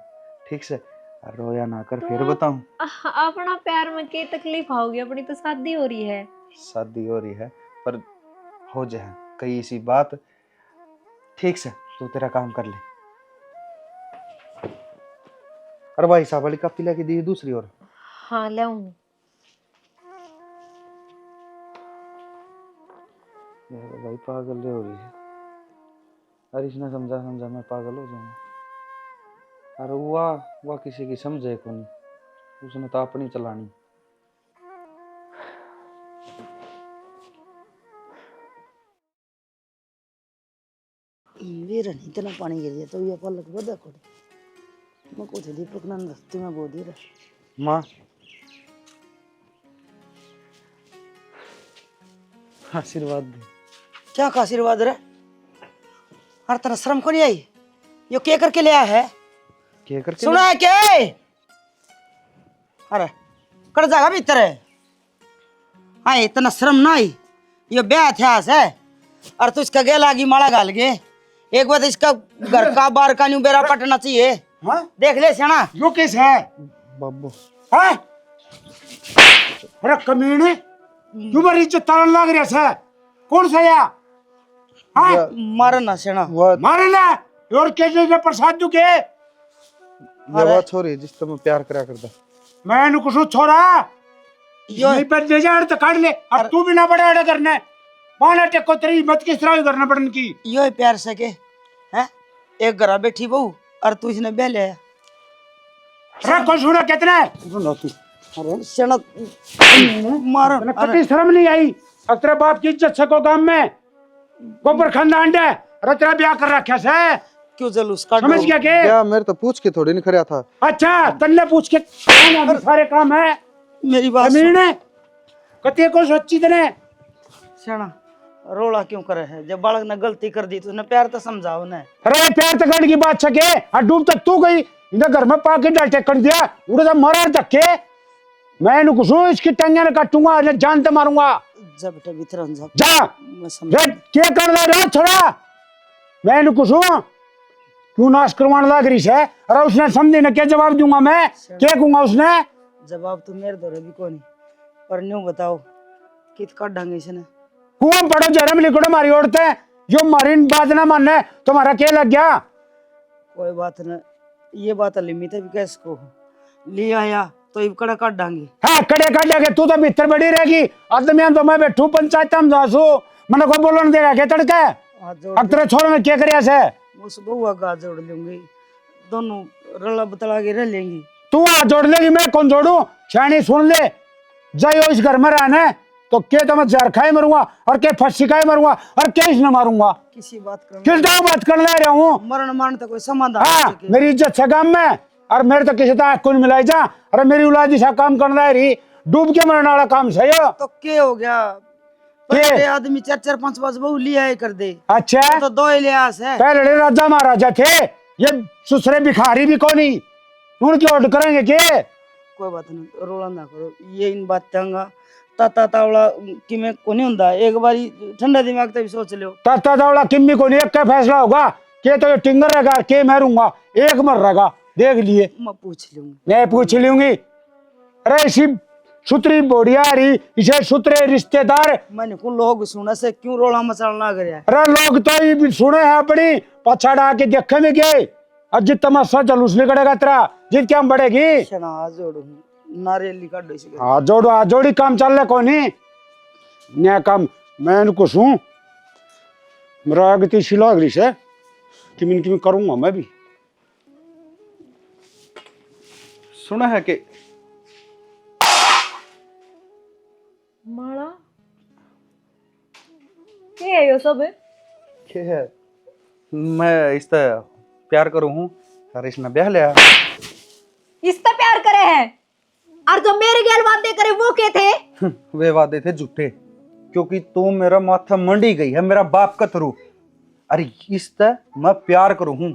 ठीक से रोया ना कर, फिर बताऊं अपना प्यार में क्या तकलीफ आओगी, अपनी तो शादी हो रही है। शादी हो रही है पर हो जाए कई ऐसी बात। ठीक से तू तेरा काम कर ले। अरे भाई साहब वाली कप पिला के दी दूसरी ओर। हाँ लाऊं। भाई पागल हो रही है, अरे इसने समझा मैं पागल हो जाऊंगा। अरे हुआ किसी की समझे को नहीं, उसने तो अपनी चलानी। मेरा नहीं इतना पानी गिर गया तो ये पलक बदा को मैं को थे दीपक नंद तुम्हें बोल दिया माँ आशीर्वाद दे। क्या का आशीर्वाद रे हर तरह शर्म को नहीं आई यो क्या करके ले आया है क्या करके सुना है क्या अरे कर जाएगा भीतर है हाँ इतना शर्म ना आई ये ब्याह इतिहास है और तू इसका गेला की माला गाल के एक बार इसका घर का बाहर का न्यू बेरा पटना चाहिए हाँ देख ले सियाना यो किस है बाबू हाँ अरे कमीने क्यों मेरी इज्जत तारण लग रहा है कौन सा या हाँ मारा ना सियाना मारे ना और कैसे ने प्रसाद दू के ये बात छोरी जिस तो मैं प्यार करा करता मैं नु कुछ छोरा यो नहीं पर ले जा तो काट ले अब तू भी ना बड़ा अड़ा करने पाना टेको तेरी मत किस तरह करना पड़न की यो ही प्यार सके हैं एक घर बैठी बहू और तू इसने बह लिया अरे कौन सुना कितना है सुनो तू अरे सियाना मारो तने कति शर्म नहीं आई अब तेरे बाप की इज्जत सको गांव में गोबर खानदान है अरे तेरा ब्याह कर रखा है क्यों जलूस काट समझ गया के क्या मेरे तो पूछ के थोड़ी नहीं खड़ा था। अच्छा तन्ने पूछ के सारे काम है मेरी बात अमीर ने कति को सच्ची तने सियाना रोला क्यों करे है जब बालक ने गलती कर दी तो उसने प्यार तो समझाओ ने अरे प्यार तक की बात सके और डूब तक तू गई इधर घर में पाके डाल टेकन दिया उड़े तो मरा धक्के मैं इनको कुछ इसकी टंगे न काटूंगा जान तो मारूंगा जा बेटा भीतर जा जा मैं समझ क्या कर रहा है छोड़ा मैं इनको कुछ क्यों नाश करवाने लग रही है अरे उसने समझे ना क्या जवाब दूंगा मैं क्या कहूंगा उसने जवाब तो मेरे दौरे भी कोनी पर न्यू बताओ कित काट ढंगे इसने कुआं पड़ो जरा में लिखो हमारी औरतें जो हमारी बात ना मानने तुम्हारा क्या लग गया कोई बात न ये बात लिमिट है भी कैसे को ले आया तो इब कड़ा काट डांगे हाँ कड़े काट जाके तू तो भीतर बड़ी रहेगी आदमी तो मैं बैठू पंचायत में जासू मैंने कोई बोलने देगा क्या तड़के हाथ जोड़ अब तेरे छोरे ने क्या करिया से उस बउआ का हाथ जोड़ लूंगी दोनों रला बतला के रह लेंगी तू हाथ जोड़ लेगी मैं कौन जोड़ू शानी सुन ले जाइयो इस घर में रहने तो क्या तो मैं जहर खाए मरूंगा और क्या फंसी खाए मरूंगा और क्या इसने मारूंगा किसी बात कर किस तरह बात कर ले रहा हूँ मरण मारने तो कोई समाधान हाँ नहीं सके। मेरी इज्जत से काम में और मेरे तो किसी तरह कौन मिलाई जा अरे मेरी औलाद सा काम करना रही डूब के मरने वाला काम सही हो तो क्या हो गया पहले आदमी चार चार पांच पांच बहू लिया ही कर दे अच्छा तो दो ही लिहाज है पहले राजा महाराजा थे ये सुसरे भिखारी भी कोनी उनकी ऑर्डर करेंगे के कोई बात नहीं रोला ना करो ये इन बात तंगा ताता तावड़ा कि मैं कोनी हुंदा एक बारी ठंडा दिमाग ते भी सोच लियो ताता दावड़ा किम्मी को नहीं एक का फैसला होगा के तो ये टिंगर रहेगा के मरूंगा एक मर रहेगा देख लिए मैं पूछ लूंगी मैं पूछ लूंगी अरे इसी सुतरी बोड़िया रही इसे सुतरे रिश्तेदार मैंने को लोग सुना से क्यों रोला मचाना लग रहा है अरे लोग तो ये भी सुने हैं अपनी पछाड़ा के देखे में गए अब जित तमाशा जलूस निकलेगा तेरा जित क्या बढ़ेगी शना जोड़ू नारियल का डोसी हाथ जोड़ी काम चल रहा कोनी नया काम मैं इनको सुन मेरा गति सिला गई से कि करूंगा मैं भी सुना है कि माला क्या है यो सब क्या है मैं इससे प्यार करूं हूं और इसने ब्याह लिया इसका प्यार करे है और जो मेरे गैल वादे करे वो के थे वे वादे थे झूठे क्योंकि तू मेरा माथा मंडी गई है मेरा बाप का थरू अरे इससे मैं प्यार करूं हूं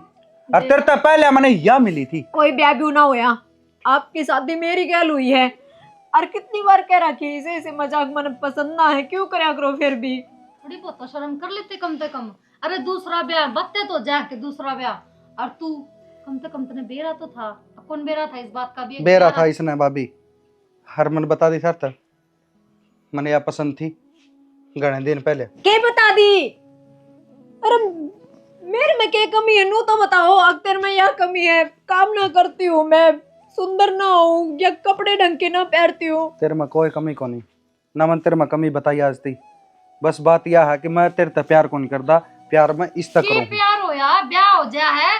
और तेरे तो पहले मैंने यह मिली थी कोई ब्याह भी ना होया आपकी शादी मेरी गैल हुई है और कितनी बार कह रखी इसे इसे मजाक मन पसंद ना है क्यों करया करो फिर भी थोड़ी बहुत तो शर्म कर लेते कम से कम। अरे दूसरा ब्याह बत्ते तो जाके दूसरा ब्याह और तू कम से कम तने बेरा तो था। कौन बेरा था इस बात का भी बेरा था इसने भाभी हर मन बता दी सर तक मैंने यह पसंद थी घने दिन पहले के बता दी। अरे मेरे में क्या कमी है नू तो बताओ अक्सर में यह कमी है काम ना करती हूँ मैं सुंदर ना हूँ या कपड़े ढंग के ना पहनती हूँ। तेरे में कोई कमी को नहीं ना मन तेरे में कमी बताई आज थी बस बात यह है कि मैं तेरे तक प्यार को नहीं करता प्यार में इस तक करूँ प्यार हो यार ब्याह हो जा है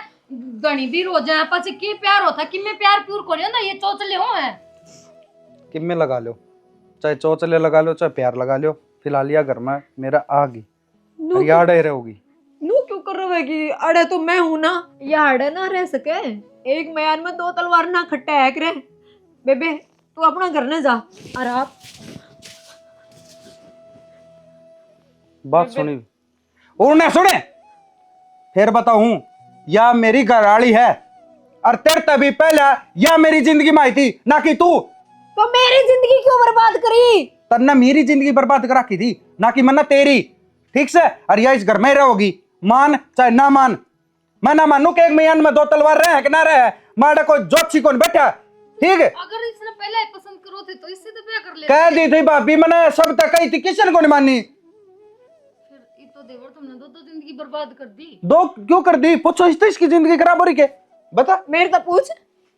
गणी भी रो जाए पाछे की प्यार होता कि मैं प्यार प्यूर को नहीं होता ये चोचले हो है कि में लगा लो चाहे चौचले लगा लो चाहे प्यार लगा लो फिलहाल यह घर में मेरा आ गई याद ही रहोगी नू क्यों कर रहे हो कि अड़े तो मैं हूं ना, या अड़े ना रह सके। एक म्यान में दो तलवार ना खट्टा है करे। बेबे तू अपना घर न जा। और आप बात सुनी और ना सुने फिर बताऊं, या मेरी घरवाली है और तेरे तभी पहले या मेरी जिंदगी में आई थी ना कि तू। तो मेरी जिंदगी क्यों बर्बाद करी? तन्ना मेरी जिंदगी बर्बाद करा की थी ना कि मन्ना तेरी। ठीक से, और या इस घर में रहोगी, मान चाहे ना मान। मैं ना मानू कि एक मियान में दो तलवार रहे कि ना रहे, माड़ा कोई जोशी कौन बैठा। ठीक है, अगर इसने पहले पसंद करो थे तो इससे तो ब्याह कर ले। कह दी थी भाभी, मैंने सब तक कही थी, किसी ने को नहीं मानी। फिर ये तो देवर तुमने दो जिंदगी बर्बाद कर दी। दो क्यों कर दी? पूछो इसकी जिंदगी खराब हो रही के बता। मेरे तो पूछ,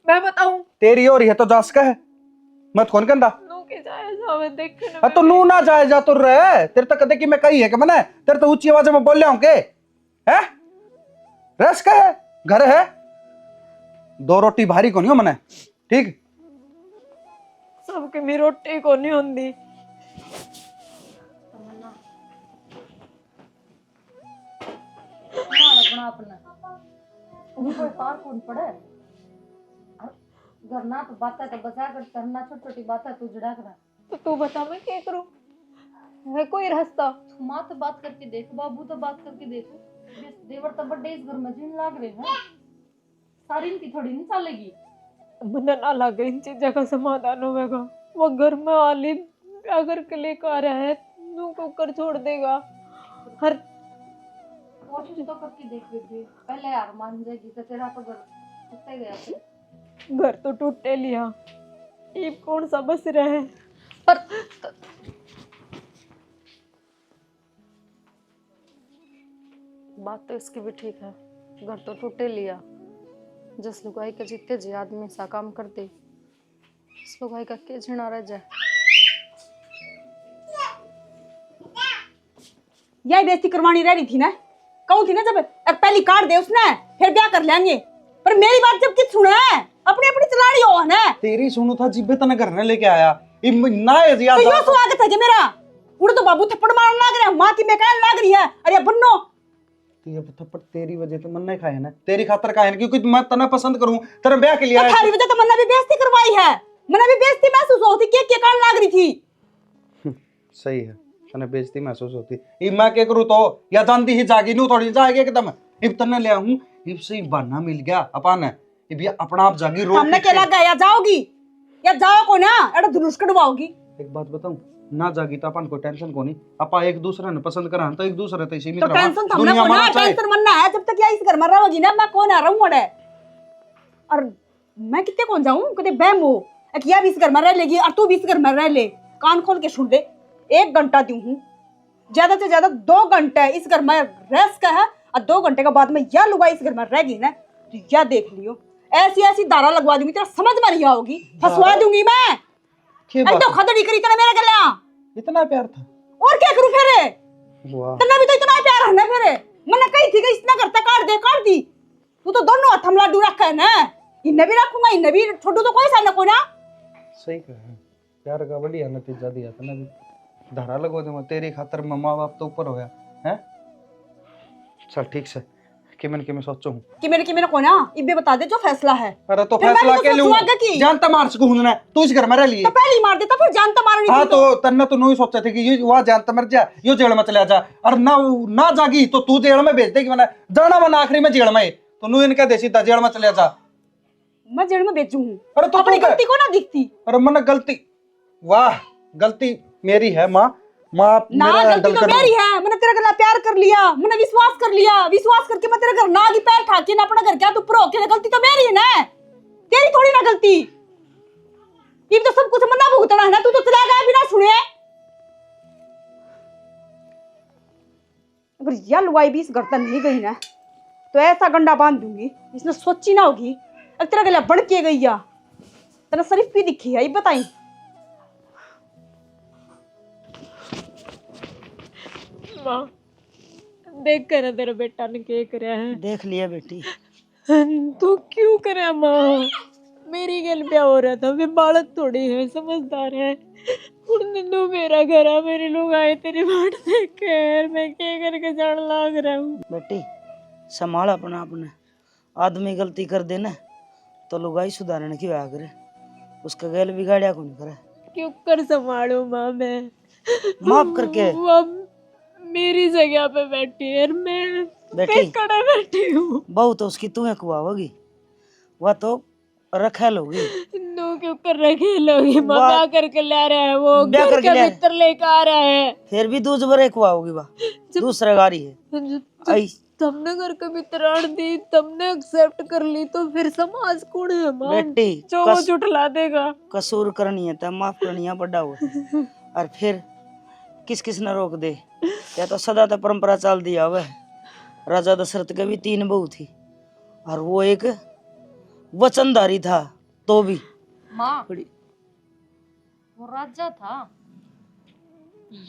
मैं बताऊं। तेरी हो रही है तो जास का है, मत कौन कहता। नू के जायजा मैं देखने तो नू ना जाए जा तो रहे, तेरे तो कदे की मैं कही है कि मैंने तेरे तो ऊंची आवाज में बोल रहा हूं के है। रस का है, घर है, दो रोटी भारी को नहीं हो मैंने। ठीक, सबके मेरी रोटी को नहीं होंदी। कोई पार कौन पड़े घरना तो बात है तो बचा कर करना, छोटी छोटी बात है तू जड़ा करा। तो तू बता मैं क्या करूं? है कोई रास्ता? माँ तो बात करके देख, बाबू तो बात करके देखो। देवर तो बड़े इस घर में जीन लाग रहे हैं, सारी इनकी थोड़ी नहीं चलेगी। मन ना लगे इन चीजों का समाधान होगा। वो घर में वाली अगर के लेकर आ रहा है नू को कर छोड़ देगा। हर कोशिश तो करके देख बेबी, पहले यार मान जाएगी तो तेरा तो घर टूटे गया फिर। घर तो टूटे लिया, ये कौन सा बस रहा है। पर बात तो इसकी भी ठीक है, घर तो टूटे लिया। जिस लुगाई के जितने जी आदमी सा काम करते, इस लुगाई का के झिना रह जाए। यही बेइज्जती करवानी रह रही थी ना, कहूँ थी ना जब पहली काट दे उसने फिर ब्याह कर लेंगे। पर मेरी बात जब किस सुना है, अपनी अपनी चलानी हो ना। तेरी सुनो था जिब्बे तना घर ने लेके आया ना है तो यो स्वागत है कि मेरा उड़ तो बाबू थप्पड़ मारने लग रहा है, माँ की मैं कहने लग रही है अरे बन्नो। ये थप्पड़ तेरी वजह से मन नहीं खाया ना, तेरी खातर खाया ना, क्योंकि मैं तना पसंद करूं तेरे ब्याह के लिए आया। थारी वजह तो मन्ना भी बेइज्जती करवाई है, मन्ना भी बेइज्जती महसूस होती कि क्या कहने लग रही थी। सही है, तने बेइज्जती महसूस होती। ई मैं क्या करूं तो या जानती ही जागी नू थोड़ी जाएगी एकदम। इब तने ले आऊं, इब से बहाना मिल गया अपन, इब ये अपना आप जागी रोक। हमने क्या लगा या जाओगी या जाओ को ना एड़ा धनुष कटवाओगी। एक बात बताऊं, ना जागी तो अपन को टेंशन को नहीं, अपा एक दूसरे ने पसंद करा तो एक दूसरे ते सीमित तो रहा। टेंशन तो हमने को ना, टेंशन मन्ना है जब तक या इस घर में रहोगी ना मैं कौन आ रहा हूं। और मैं कितने कौन जाऊं कदे बहमो किया भी इस घर में रह लेगी और तू भी इस घर में रह ले। कान खोल के सुन दे, 1 घंटा दूं हूं, ज्यादा से ज्यादा 2 घंटे इस घर में रेस्ट का है। और 2 घंटे के बाद में या लुगाई इस घर में रहेगी ना तो या देख लियो ऐसी ऐसी धारा लगवा दूंगी तेरा समझ में नहीं आओगी, फंसवा दूंगी मैं। तो खदड़ी करी तेरा मेरे गला इतना प्यार था और क्या करूं फिर? वाह, तेरा भी तो इतना प्यार है ना फिर। मैंने कही थी कि इतना करता काट दी। तू तो दोनों हाथ में लाडू रखा है ना, इन्हें भी रखूंगा इन्हें भी छोड़ू तो कोई सा ना कोई ना। सही कहा, प्यार का बढ़िया नतीजा दिया था ना। धारा लगवा दूंगा तेरी खातर, माँ बाप तो ऊपर होया है। चल ठीक से कि मैं सोचू हूँ कि मेरे को ना इब्बे बता दे जो फैसला है। अरे तो फिर मैं फैसला भी तो के सोचूंगा लूं, कि- जानता मार सकूं ना तू इस घर में रह लिए तो पहले ही मार देता फिर जानता मारनी हाँ। थी तो तन्ने तो नहीं सोचा थे कि ये वहां जानता मर जा, यो जेल में चले जा। और ना जागी तो तू जेल में भेज देगी, मैंने जाना वरना आखिरी में जेल में तो नू इनका देसी था जेल में चले जा। मैं जेल में बेचू हूँ। अरे तो अपनी तू गलती को ना दिखती अरे मन गलती, वाह गलती मेरी है माँ ना, गलती तो मेरी है। मैंने तेरे गला प्यार कर लिया, मैंने विश्वास कर लिया, विश्वास करके मैं तेरे घर ना आगे पैर ठाके ना अपना घर क्या तू ऊपर होके, गलती तो मेरी है ना, तेरी थोड़ी ना गलती। ये तो सब कुछ मन्ना भुगतना है ना, तू तो चला गया बिना सुने। अगर यह लुगाई भी इस घर तक नहीं गई ना तो ऐसा गंडा बांध दूंगी इसने सोची ना होगी। अब तेरा गला बढ़ के गई या तेरा शरीफ भी दिखी है, ये बताई। माँ देख कर तेरा बेटा ने क्या करे है। देख लिया बेटी, तू क्यों करे माँ? मेरी गल ब्याह हो रहा था, वे बालक थोड़ी है, समझदार है। उड़ने दो मेरा घर है, मेरे लोग आए तेरी बाट देख कर, मैं क्या करके जान लाग रहा हूँ। बेटी संभाल अपना अपने। आदमी गलती कर दे ना तो लुगाई सुधारने की वजह करे, उसका गैल बिगाड़िया को नहीं करे। क्यों कर संभालू माँ मैं? माफ करके वो मेरी जगह पे बैठी है और मैं बेटी कड़े बैठी हूँ। बहू तो उसकी तुम्हें कुआवगी, वह तो रखेल होगी। नो क्यों कर रखे लोग माँ वाह। ब्याह करके ला रहे हैं, वो ब्याह घर करके के ले- भीतर लेकर आ रहे हैं। फिर भी दूज बरे कुआवगी वह, दूसरा गाड़ी है। आई तुमने घर के भीतर आड़ दी, तुमने एक्सेप्ट कर ली, तो फिर समाज कौन है माँ बेटी जो वो झुठला देगा? कसूर करनी है तो माफ करनी है, बड़ा हुआ और फिर किस किस ने रोक दे? या तो सदा तो परंपरा चल दिया वह। राजा दशरथ के भी 3 बहू थी और वो एक वचनधारी था तो भी। माँ बड़ी वो राजा था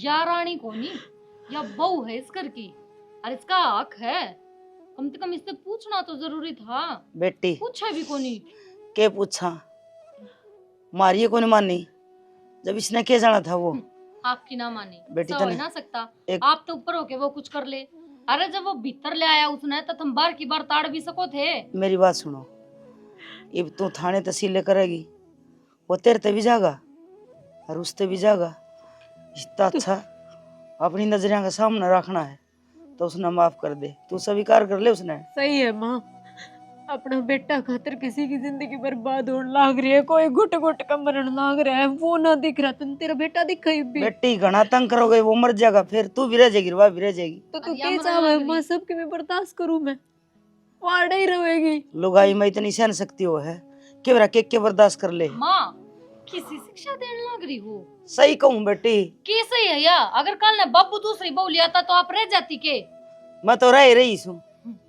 या रानी कोनी या बहू है इस घर की, और इसका हक है, कम से कम इससे पूछना तो जरूरी था। बेटी पूछा भी कोनी। के पूछा, मारिए को नहीं मानी जब इसने के जाना था वो। आपकी ना माने बेटी ऐसा हो तने ना सकता, एक- आप तो ऊपर होके वो कुछ कर ले। अरे जब वो भीतर ले आया उसने तो तुम बार की बार ताड़ भी सको थे। मेरी बात सुनो, अब तू थाने तहसील करेगी, वो तेरे ते भी जागा और उसते भी जागा। इतना अच्छा अपनी नजरिया का सामने रखना है तो उसने माफ कर दे, तू स्वीकार कर ले उसने। सही है माँ, अपना बेटा खातिर किसी की जिंदगी बर्बाद होने लाग रही है, कोई घुट घुट का मरण लाग रहा है, वो ना दिख रहा, तुम तेरा बेटा दिखा ही भी। बेटी घना तंग करोगे वो मर जाएगा, फिर तू भी रह जाएगी, वह भी रह जाएगी। तो तू अरे क्या अमर चाहे लाग माँ, रही। सबके मैं बर्दाश्त करूं? मैं वाड़े ही रहेगी। लुगाई में इतनी सहन शक्ति हो है कि मेरा के बर्दाश्त कर ले। माँ किसी शिक्षा देने लग रही हो? सही कहूँ बेटी, कैसे है या? अगर कल ने बाबू दूसरी बहू लिया था तो आप रह जाती के? मैं तो रह ही रही हूँ,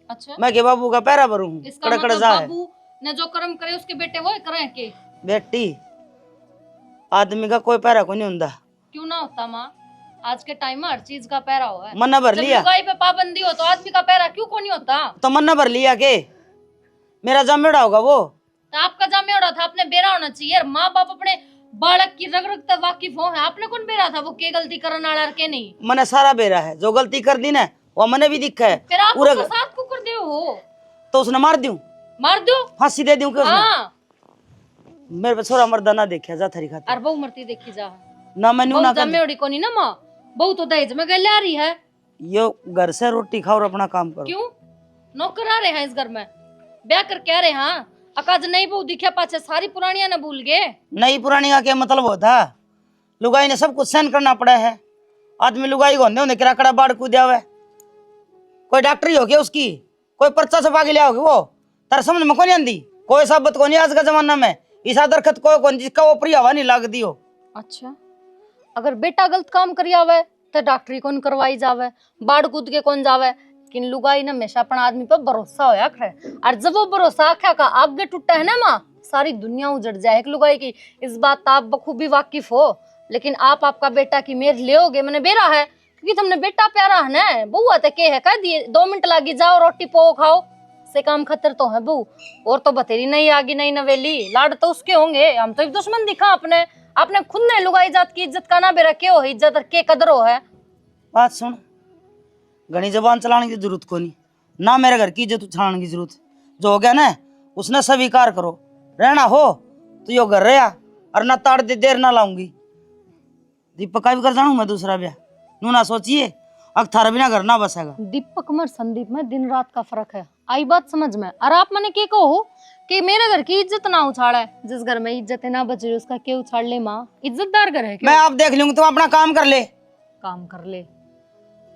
अच्छा मैं के बाबू का पैरा भरू हूँ। इसका कड़कड़ मतलब जा है बाबू ने जो कर्म करे उसके बेटे वो ही करें के? बेटी, आदमी का कोई पैरा को नहीं होता। क्यों ना होता माँ? आज के टाइम में हर चीज का पैरा हो है। मन्ना भर जब लिया लुगाई पे पाबंदी हो तो आदमी का पैरा क्यों को नहीं होता? तो मन्ना भर लिया के मेरा जमेड़ा होगा वो। तो आपका जामे उड़ा था, आपने बेरा होना चाहिए। माँ बाप अपने बालक की रग रग तक वाकिफ हो है, आपने कौन बेरा था वो के गलती करने वाला के नहीं? मैंने सारा बेरा है, जो गलती कर दी ना वो मैंने भी दिखा है। फिर आप पूरा उसको साथ को कर दे हो, तो उसने मार दूं, मार दो। फांसी दे दूं कि उसने? हाँ मेरे पे छोरा मर्दा ना देखा जा थारी खातिर और बहू मरती देखी जा। ना मैंने ना बहू कर जामे उड़ी को नहीं ना माँ, बहू तो दहेज में गले आ रही है। यो घर से रोटी खाओ और अपना काम करो। क्यों? नौकर आ रहे हैं इस घर में, ब्याह करके आ रहे हैं। हाँ अकाज नहीं बहू दिखा पाछे सारी पुरानियां न भूल गए। नई पुरानी का क्या मतलब होता? लुगाई ने सब कुछ सहन करना पड़ा है। आदमी लुगाई को होंदे किराकड़ा बाढ़ कूदा हुआ, कोई डॉक्टरी हो गया उसकी, कोई पर्चा छपा के लिया होगी वो, तार समझ में कौन आंदी? कोई साबत को नहीं आज का जमाना में, ईसा दरखत कोई कौन जिसका वो प्रिय हवा नहीं लगती हो। अच्छा अगर बेटा गलत काम करी आवे तो डॉक्टरी कौन करवाई जावे, बाढ़ कूद के कौन जावे? लेकिन लुगाई ने हमेशा अपना आदमी पर भरोसा होया करे, और जब वो भरोसा आख्या का आगे टूटा है ना माँ, सारी दुनिया उजड़ जाए एक लुगाई की। इस बात तो आप बखूबी वाकिफ हो, लेकिन आप आपका बेटा की मेर लेओगे मैंने बेरा है, क्योंकि तुमने बेटा प्यारा है ना। बहू आते के है कह दिए 2 मिनट लागी जाओ रोटी पो खाओ से काम खतर तो है बहू, और तो बतेरी नहीं आगी नहीं नवेली, लाड तो उसके होंगे। हम तो एक दुश्मन दिखा अपने, आपने खुद ने लुगाई जात की इज्जत का ना बेरा के हो, इज्जत के कदर हो है। बात सुन, घनी जबान चलाने की जरूरत को नहीं ना, मेरे घर की इज्जत उछालने की जरूरत। जो हो गया ना उसने स्वीकार करो, रहना हो तो यो घर रहा और ना ताड़ दे देर ना लाऊंगी। दीपक का भी कर जानू मैं दूसरा ब्याह, नू ना सोचिए अब थारा बिना घर ना बसेगा। दीपक और संदीप में दिन रात का फर्क है, आई बात समझ में। और आप मैंने के कहो कि मेरे घर की इज्जत ना उछाड़ा है, जिस घर में इज्जत ना बचे उसका के उछाड़ ले माँ? इज्जतदार घर है क्या? मैं आप देख लूंगी, तुम अपना काम कर ले। काम कर ले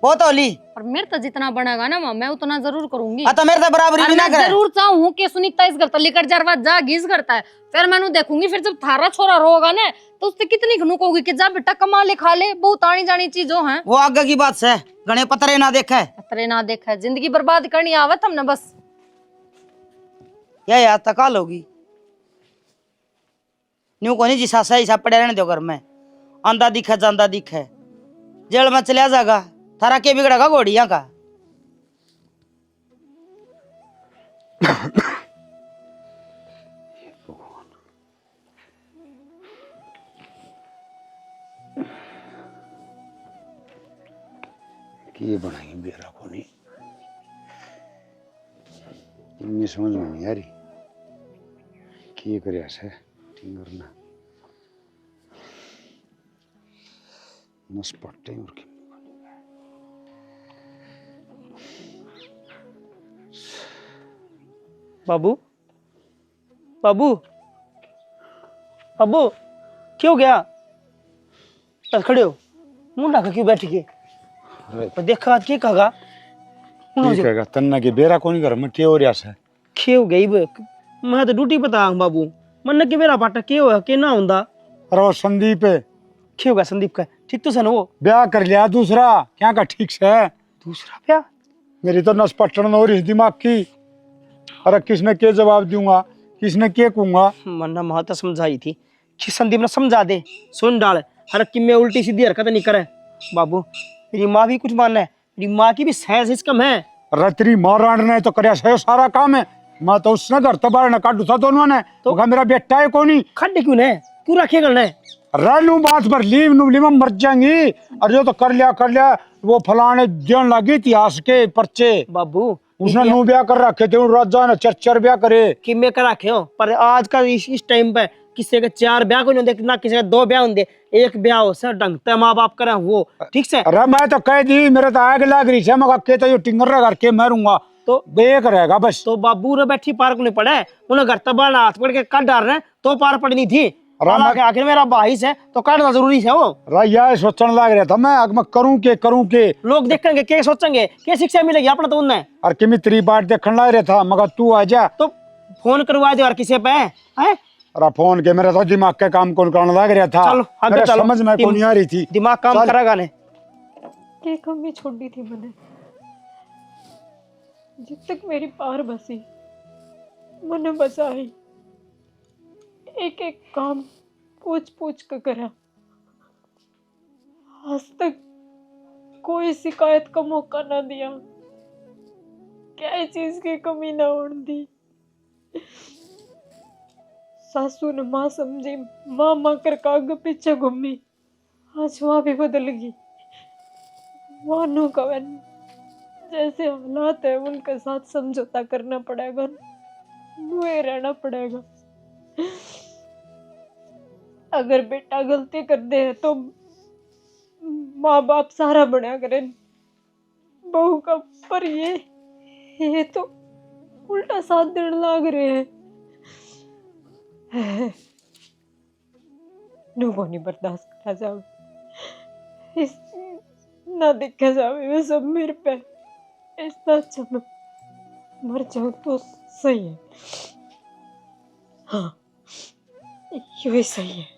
बहुत होली और मेरे तो जितना बनेगा ना माँ मैं उतना जरूर करूंगी। तो मेरे तो बराबरी और भी ना मैं करे। जरूर चाहूँ कि सुनीता इस घर तक लेकर जरवा जा घिस करता है, फिर मैंने देखूंगी। फिर जब थारा छोरा रोगा ना तो उससे कितनी खनुक होगी कि जा बेटा कमा ले खा ले, बहुत आनी जानी चीजों है वो आगे की बात है, गणे पतरे ना देखा है। पतरे ना देखा है, जिंदगी बर्बाद करनी आवे तुमने बस। या यार तकाल होगी न्यू को नहीं जी सासा ही पड़े रहने दो घर में, आंदा दिखा जांदा दिखा, जेल में चलिया जाएगा, थारा के बिगड़ेगा घोड़िया का। कि बनाई बेरा को नहीं, इनमें समझ में नहीं आ रही कि ये करे ऐसे टिंगर ना नस पट्टे और की बाबू बाबू बाबू क्यों गया? बस खड़े हो, मुंह ढाका क्यों बैठ गए? पर देखा क्या कहा? ठीक है तन्ना के बेरा कौन घर में क्या हो रहा है? क्यों गई मैं तो ड्यूटी पता बाबू मन के मेरा पाटा क्यों है के ना हुंदा? अरे वो संदीप है। क्यों का संदीप का? ठीक तो सन वो ब्याह कर लिया दूसरा क्या का ठीक से है? दूसरा ब्याह? मेरी तो नस पटन हो रही दिमाग की। अरे किसने क्या जवाब दूंगा, किसने क्या कहूंगा? मन्ना माँ तो समझाई थी कि संदीप ने समझा दे, सुन डाल हर कि मैं उल्टी सीधी हरकत नहीं करे। बाबू मेरी माँ भी कुछ मानना है, मेरी माँ की भी सहज कम है। अरे तेरी माँ राण ने तो करया सही सारा काम है। मैं तो उसने घर तो बाहर न काटू था दोनों ने तो मेरा बेटा है कौन ही खड्डे क्यों ने क्यों रखे करना है? रहलू बात पर लीव नुबली में मर जाएंगी। अरे जो तो कर लिया वो फलाने देन लगी इतिहास के पर्चे। बाबू उसने नू ब्याह कर रखे थे राजा ने चर ब्याह करे कि मैं कर रखे हो पर आज का इस टाइम पे किसी के 4 ब्याह को नहीं होते ना किसी के 2 ब्याह होंगे। एक ब्याह हो सर ढंग ते माँ बाप करे वो ठीक से। अरे मैं तो कह दी मेरे तो आग लग रही है मैं कहता ये टिंगर करके मारूंगा तो देख रहेगा बस। तो बाबू रे बैठी पार को नहीं पड़े उन्हें घर तक बाहर हाथ पड़ के काट डाल रहे तो पार पड़नी थी। आखिर मेरा भाई है तो काटना जरूरी है वो। यह सोचने लग रहा था मैं करूं के लोग देखेंगे क्या सोचेंगे क्या शिक्षा मिलेगी अपना तो उन्हें। और किमी तेरी बात देखने लग रहा था मगर तू आ जा तो फोन करवा दे और किसी पे है? अरे फोन के मेरा तो दिमाग का काम कौन करने लग रहा था। चलो आगे चलो समझ में कौन आ रही थी दिमाग काम करेगा ने क्या कमी छोड़ी थी मैंने जब तक मेरी पार बसी मैंने बचाई एक एक काम पूछ पूछ कर करा। आज तक कोई शिकायत का मौका ना दिया क्या चीज की कमी ना होने दी। सासू ने माँ समझी माँ कर आगे पीछे घूमी आज वहाँ भी बदल गई। मानो कवन जैसे हालात है उनके साथ समझौता करना पड़ेगा मुए रहना पड़ेगा। अगर बेटा गलती कर दे तो माँ बाप सारा बना करे बहू का पर ये तो उल्टा साथ देने लग रहे हैं। नुको नहीं बर्दाश्त करा जावे इस ना देखा जावे वे सब मेरे पे इतना अच्छा मैं मर जाऊं तो सही है। हाँ यू ही सही है।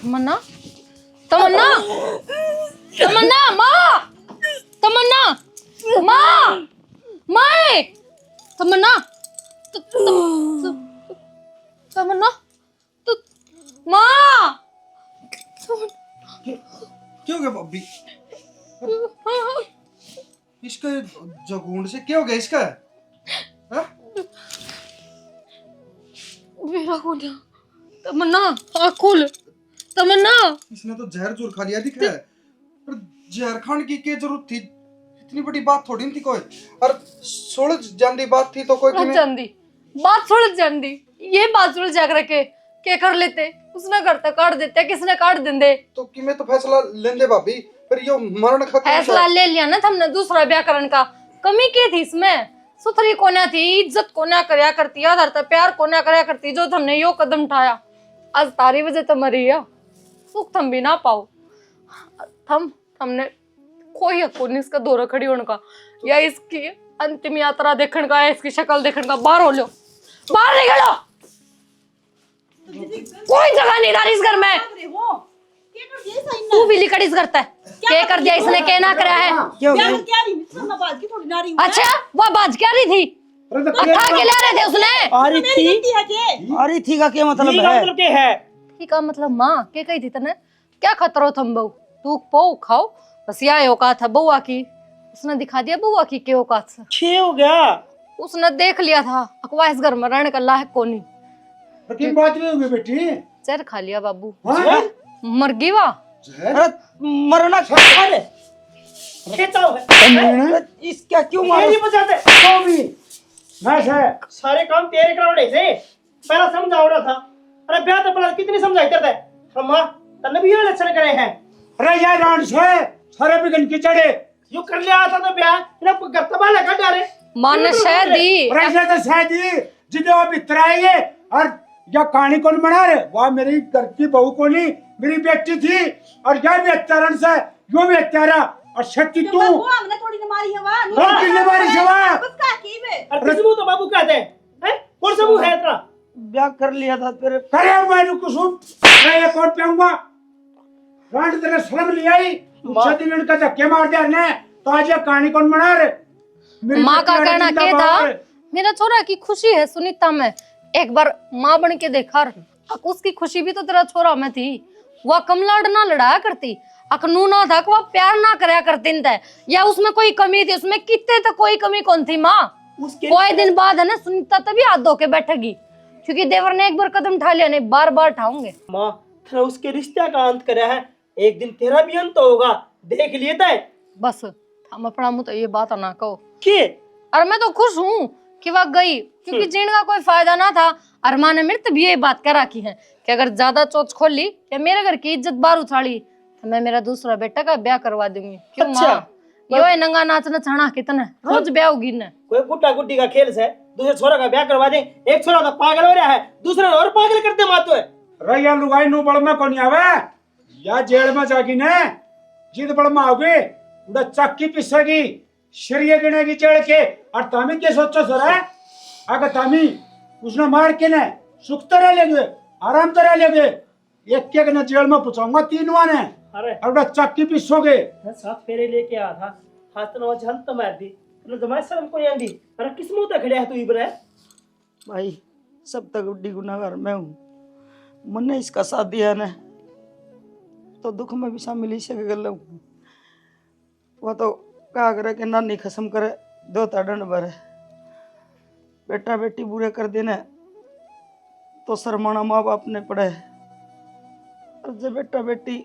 तमन्ना तमन्ना तमन्ना माँ तमन्ना माँ माँ तमन्ना तमन्ना तो माँ क्यों गया भाभी? इसका जगूंड से क्या हो गया इसका? मेरा होना तमन्ना आँख खोल तमन्ना। इसने तो जहर जोर खा लिया दिखा है पर जहर खाने की क्या जरूरत थी? इतनी बड़ी बात थोड़ी थी कोई और सुलझ जाती बात थी तो कोई बात सुलझ जाती ये बात सुलझ जाकर रखे क्या कर लेते उसने घर तक काट देते किसने काट देंदे तो कि मैं तो फैसला लेंदे भाभी पर यो मरण खत्म फैसला ले लिया ना हमने दूसरा ब्याह करने का। कमी क्या थी इसमें? सुथरी कोना थी इज्जत कोना करया करती आधार तक प्यार कोना करया करती जो हमने यो कदम उठाया आज तारी वजह तो मरी है सुख थम भी ना पाओ हमने कोई हक नहीं इसका दौरा खड़ी होने का या इसकी अंतिम यात्रा देखने का इसकी शक्ल देखने का। बाहर हो लो बाहर निकलो कोई जगह नहीं रहा इस घर में। तू भी लिकड़ीस करता है क्या कर दिया इसने क्या ना करा है? अच्छा वो बाज क्या रही थी अरे तो उठा के ले रहे थे उसने। अरे थी का क्या मतलब ठीक है, है? मतलब क्या है? ठीक है मतलब माँ के कही थी तने क्या खतरो थम बहू तू पो खाओ बस या औकात है बउआ की। उसने दिखा दिया बउआ की के औकात से। छे हो गया। उसने देख लिया था अकवा इस घर में रहने का लायक कोनी। तो की बात नहीं होगी बेटी। जहर खा लिया बाबू हाँ? मर गई वाह। अरे मरना अरे खेता है इसका क्यों मारो? नहीं बचाते तो भी मैं से सारे काम तेरे कराने से पहला समझाओ रहा था। अरे ब्याह तो पहला कितनी समझाई करता है अम्मा तन्ने भी ये लक्षण करे हैं। अरे यार रान से सारे बिगन की चढ़े यो कर लिया था तो ब्याह ना घर तबाह लगा डाले मां ने शह दी। अरे ऐसे तो शायद ही जिदे वो भीतर आएंगे और या कहानी कौन बना रहे वह मेरी घर की बहू को नहीं मेरी बेटी थी और यह भी अत्यारण से यो भी अत्यारा और शक्ति तू हमने थोड़ी न मारी है वाह कौन कितने बारी सेवा बस का की बे अरे किस मुंह तो बाबू कहते हैं कौन सा मुंह है तेरा? ब्याह कर लिया था फिर करे मैं कुसुम मैं एक और पियूंगा रांड तेरे शर्म ले आई शादी में उनका धक्के मार दिया ने तो आज ये कहानी कौन बना रहे माँ का कहना क्या था मेरा छोरा की खुशी है सुनीता में एक बार माँ बन के देखा उसकी खुशी भी तो तेरा छोरा में थी। वह कम लड़ना लड़ाया करती अकनू ना था वह प्यार ना कराया करती न या उसमें कोई कमी थी उसमें कितने तक कोई कमी कौन थी माँ। कोई दिन बाद है ना सुनीता तभी हाथ धो के बैठेगी क्योंकि देवर ने एक बार कदम उठा लिया नहीं बार बार उठाऊंगे। माँ तेरा उसके रिश्ते का अंत करा है एक दिन तेरा भी अंत होगा देख लिए थे। बस हम अपना मुँह तो ये बात ना कहो के और मैं तो खुश हूँ कि वह गई क्योंकि जीने का कोई फायदा ना था। और माँ ने मेरे तो भी ये बात कर रखी है कि अगर ज्यादा चोच खोल ली या मेरे घर की इज्जत बार उछाली तो मैं मेरा दूसरा बेटा का ब्याह करवा दूंगी। क्यों माँ यो है नंगा नाचना छाना कितना रोज ब्याह होगी न कोई गुड्डा गुड्डी का खेल है दूसरे छोरा का ब्याह करवा दे। एक छोरा तो पागल हो रहा है दूसरा और पागल करते मातो है। रैया लुगाई नु बड़ में कोनी आवे या जेल में जागी ने जिद बड़ में आओगे उड़ा चक्की पिसेगी शरीय गिनेगी चढ़ के और तामी के सोचो सर है अगर तामी उसने मार के ने सुख तरह लेगे आराम तरह लेगे एक एक ने जेल में पहुंचाऊंगा 3 वाने अरे और उड़ा चक्की पिसोगे साथ फेरे लेके आ था हाथ न वजह हंत मार दी तो जमाई शर्म को आंदी। अरे किस मुंह तक खड़े है तू इब्रे भाई सब तक गुड्डी गुनाहगार मैं हूँ मन ने इसका साथ दिया ना तो दुख में भी शामिल ही सके गल वो तो कहा करे कि नानी खसम करे दो दंड भरे बेटा बेटी बुरे कर देना तो शर्माना माँ बाप ने पड़े और जब बेटा बेटी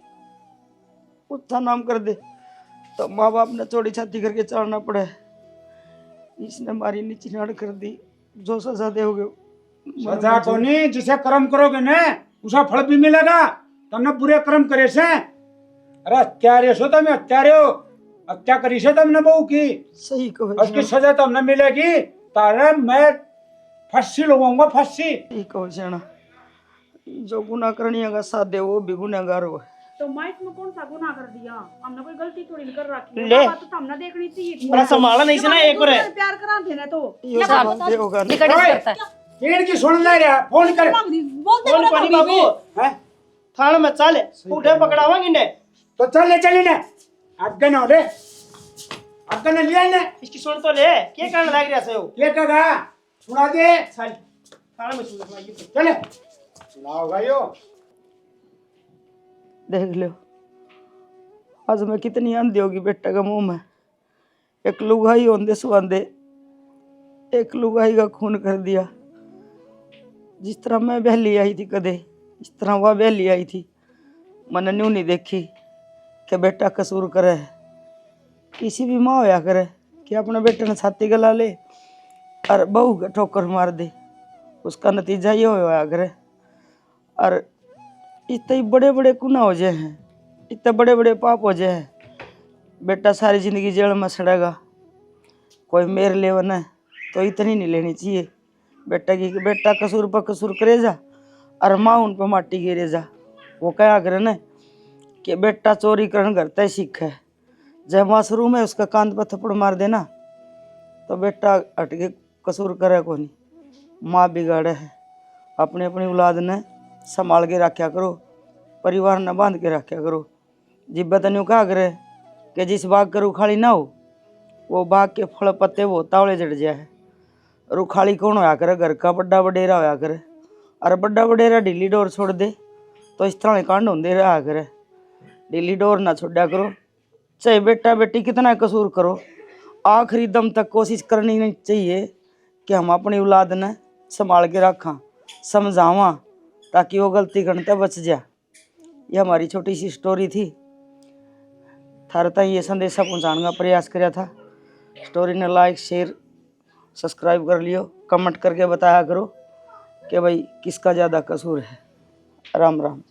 उसका नाम कर दे तो माँ बाप ने चौड़ी छाती करके चढ़ना पड़े। इसने मारी नीची नाड़ कर दी जो सजा दोगे सजा को नहीं जिसे कर्म करोगे ने उसका फल भी मिलेगा तुमने बुरे कर्म करे से अरे अत्यारे सो तुम अत्यारे हो हत्या करी से तुमने बहू की सही कहो उसकी सजा तुमने मिलेगी तारे मैं फांसी लगाऊंगा फांसी। ठीक कहो सेना जो गुनाह करनी का साथ दे वो भी गुनहगार हो। तो मैं इसमें कौन सा गुनाह कर दिया हमने कोई गलती थोड़ी नहीं कर रखी है ले। बात तो हमने देखनी चाहिए बड़ा संभाला नहीं से ना एक बार है। प्यार करा थे ना तो ये सब होगा नहीं निकट ओए, करता है पेड़ की सुन ले रहा फोन कर बोलते कौन पानी बाबू हैं थाना में चाले उठे पकड़ावांगे ने तो चल ले चली ने आगे ना रे आगे ना लिया ने इसकी सुन तो ले क्या कारण लग रहा है वो ये कहा सुना दे चल थाना में सुन ये चले सुनाओ भाइयों देख लो आज मैं कितनी आंधी होगी बेटा का मुंह में एक लुगाई होंदे सुहांदे एक लुगाई का खून कर दिया। जिस तरह मैं बहली आई थी कदे इस तरह वह बहली आई थी मैंने न्यू नहीं देखी कि बेटा कसूर करे किसी भी माँ होया करे कि अपने बेटे ने छाती गला ले और बहू का ठोकर मार दे उसका नतीजा ये होया करे। और इतने बड़े बड़े गुनाह हो जाए हैं इतने बड़े बड़े पाप हो जाए हैं बेटा सारी जिंदगी जेल में सड़ेगा कोई मेर लेवन है तो इतनी नहीं लेनी चाहिए बेटा की कि बेटा कसूर पर कसूर करे जा और माँ उन पर माटी गिरे जा। वो क्या करे न कि बेटा चोरी करन करता ही सीखे जब माँ शुरू में उसका कांध पर थप्पड़ मार देना तो बेटा हट के कसूर करे को नहीं। माँ बिगाड़े है अपनी अपनी औलाद ने संभाल के रखा करो परिवार ने बांध के रखा करो। जिब्बत न्यू कहा करे कि जिस बाग कर उखाड़ी ना हो वो बाग के फल पत्ते वो तावड़े जड़ जाए रुखाली कौन होया करे, घर का बड़ा वडेरा होया करे। अरे बड़ा वडेरा ढीली डोर छोड़ दे तो इस तरह कांड होंदे रहा करे। ढीली डोर ना छोड़ा करो, चाहे बेटा बेटी कितना कसूर करो, आखिरी दम तक कोशिश करनी नहीं चाहिए कि हम अपनी औलाद ने संभाल के रखा, समझावा, ताकि वो गलती करने से बच जाए। ये हमारी छोटी सी स्टोरी थी, थारे तक ये संदेशा पहुंचाने का प्रयास किया था। स्टोरी ने लाइक शेयर सब्सक्राइब कर लियो, कमेंट करके बताया करो कि भाई किसका ज़्यादा कसूर है। राम राम।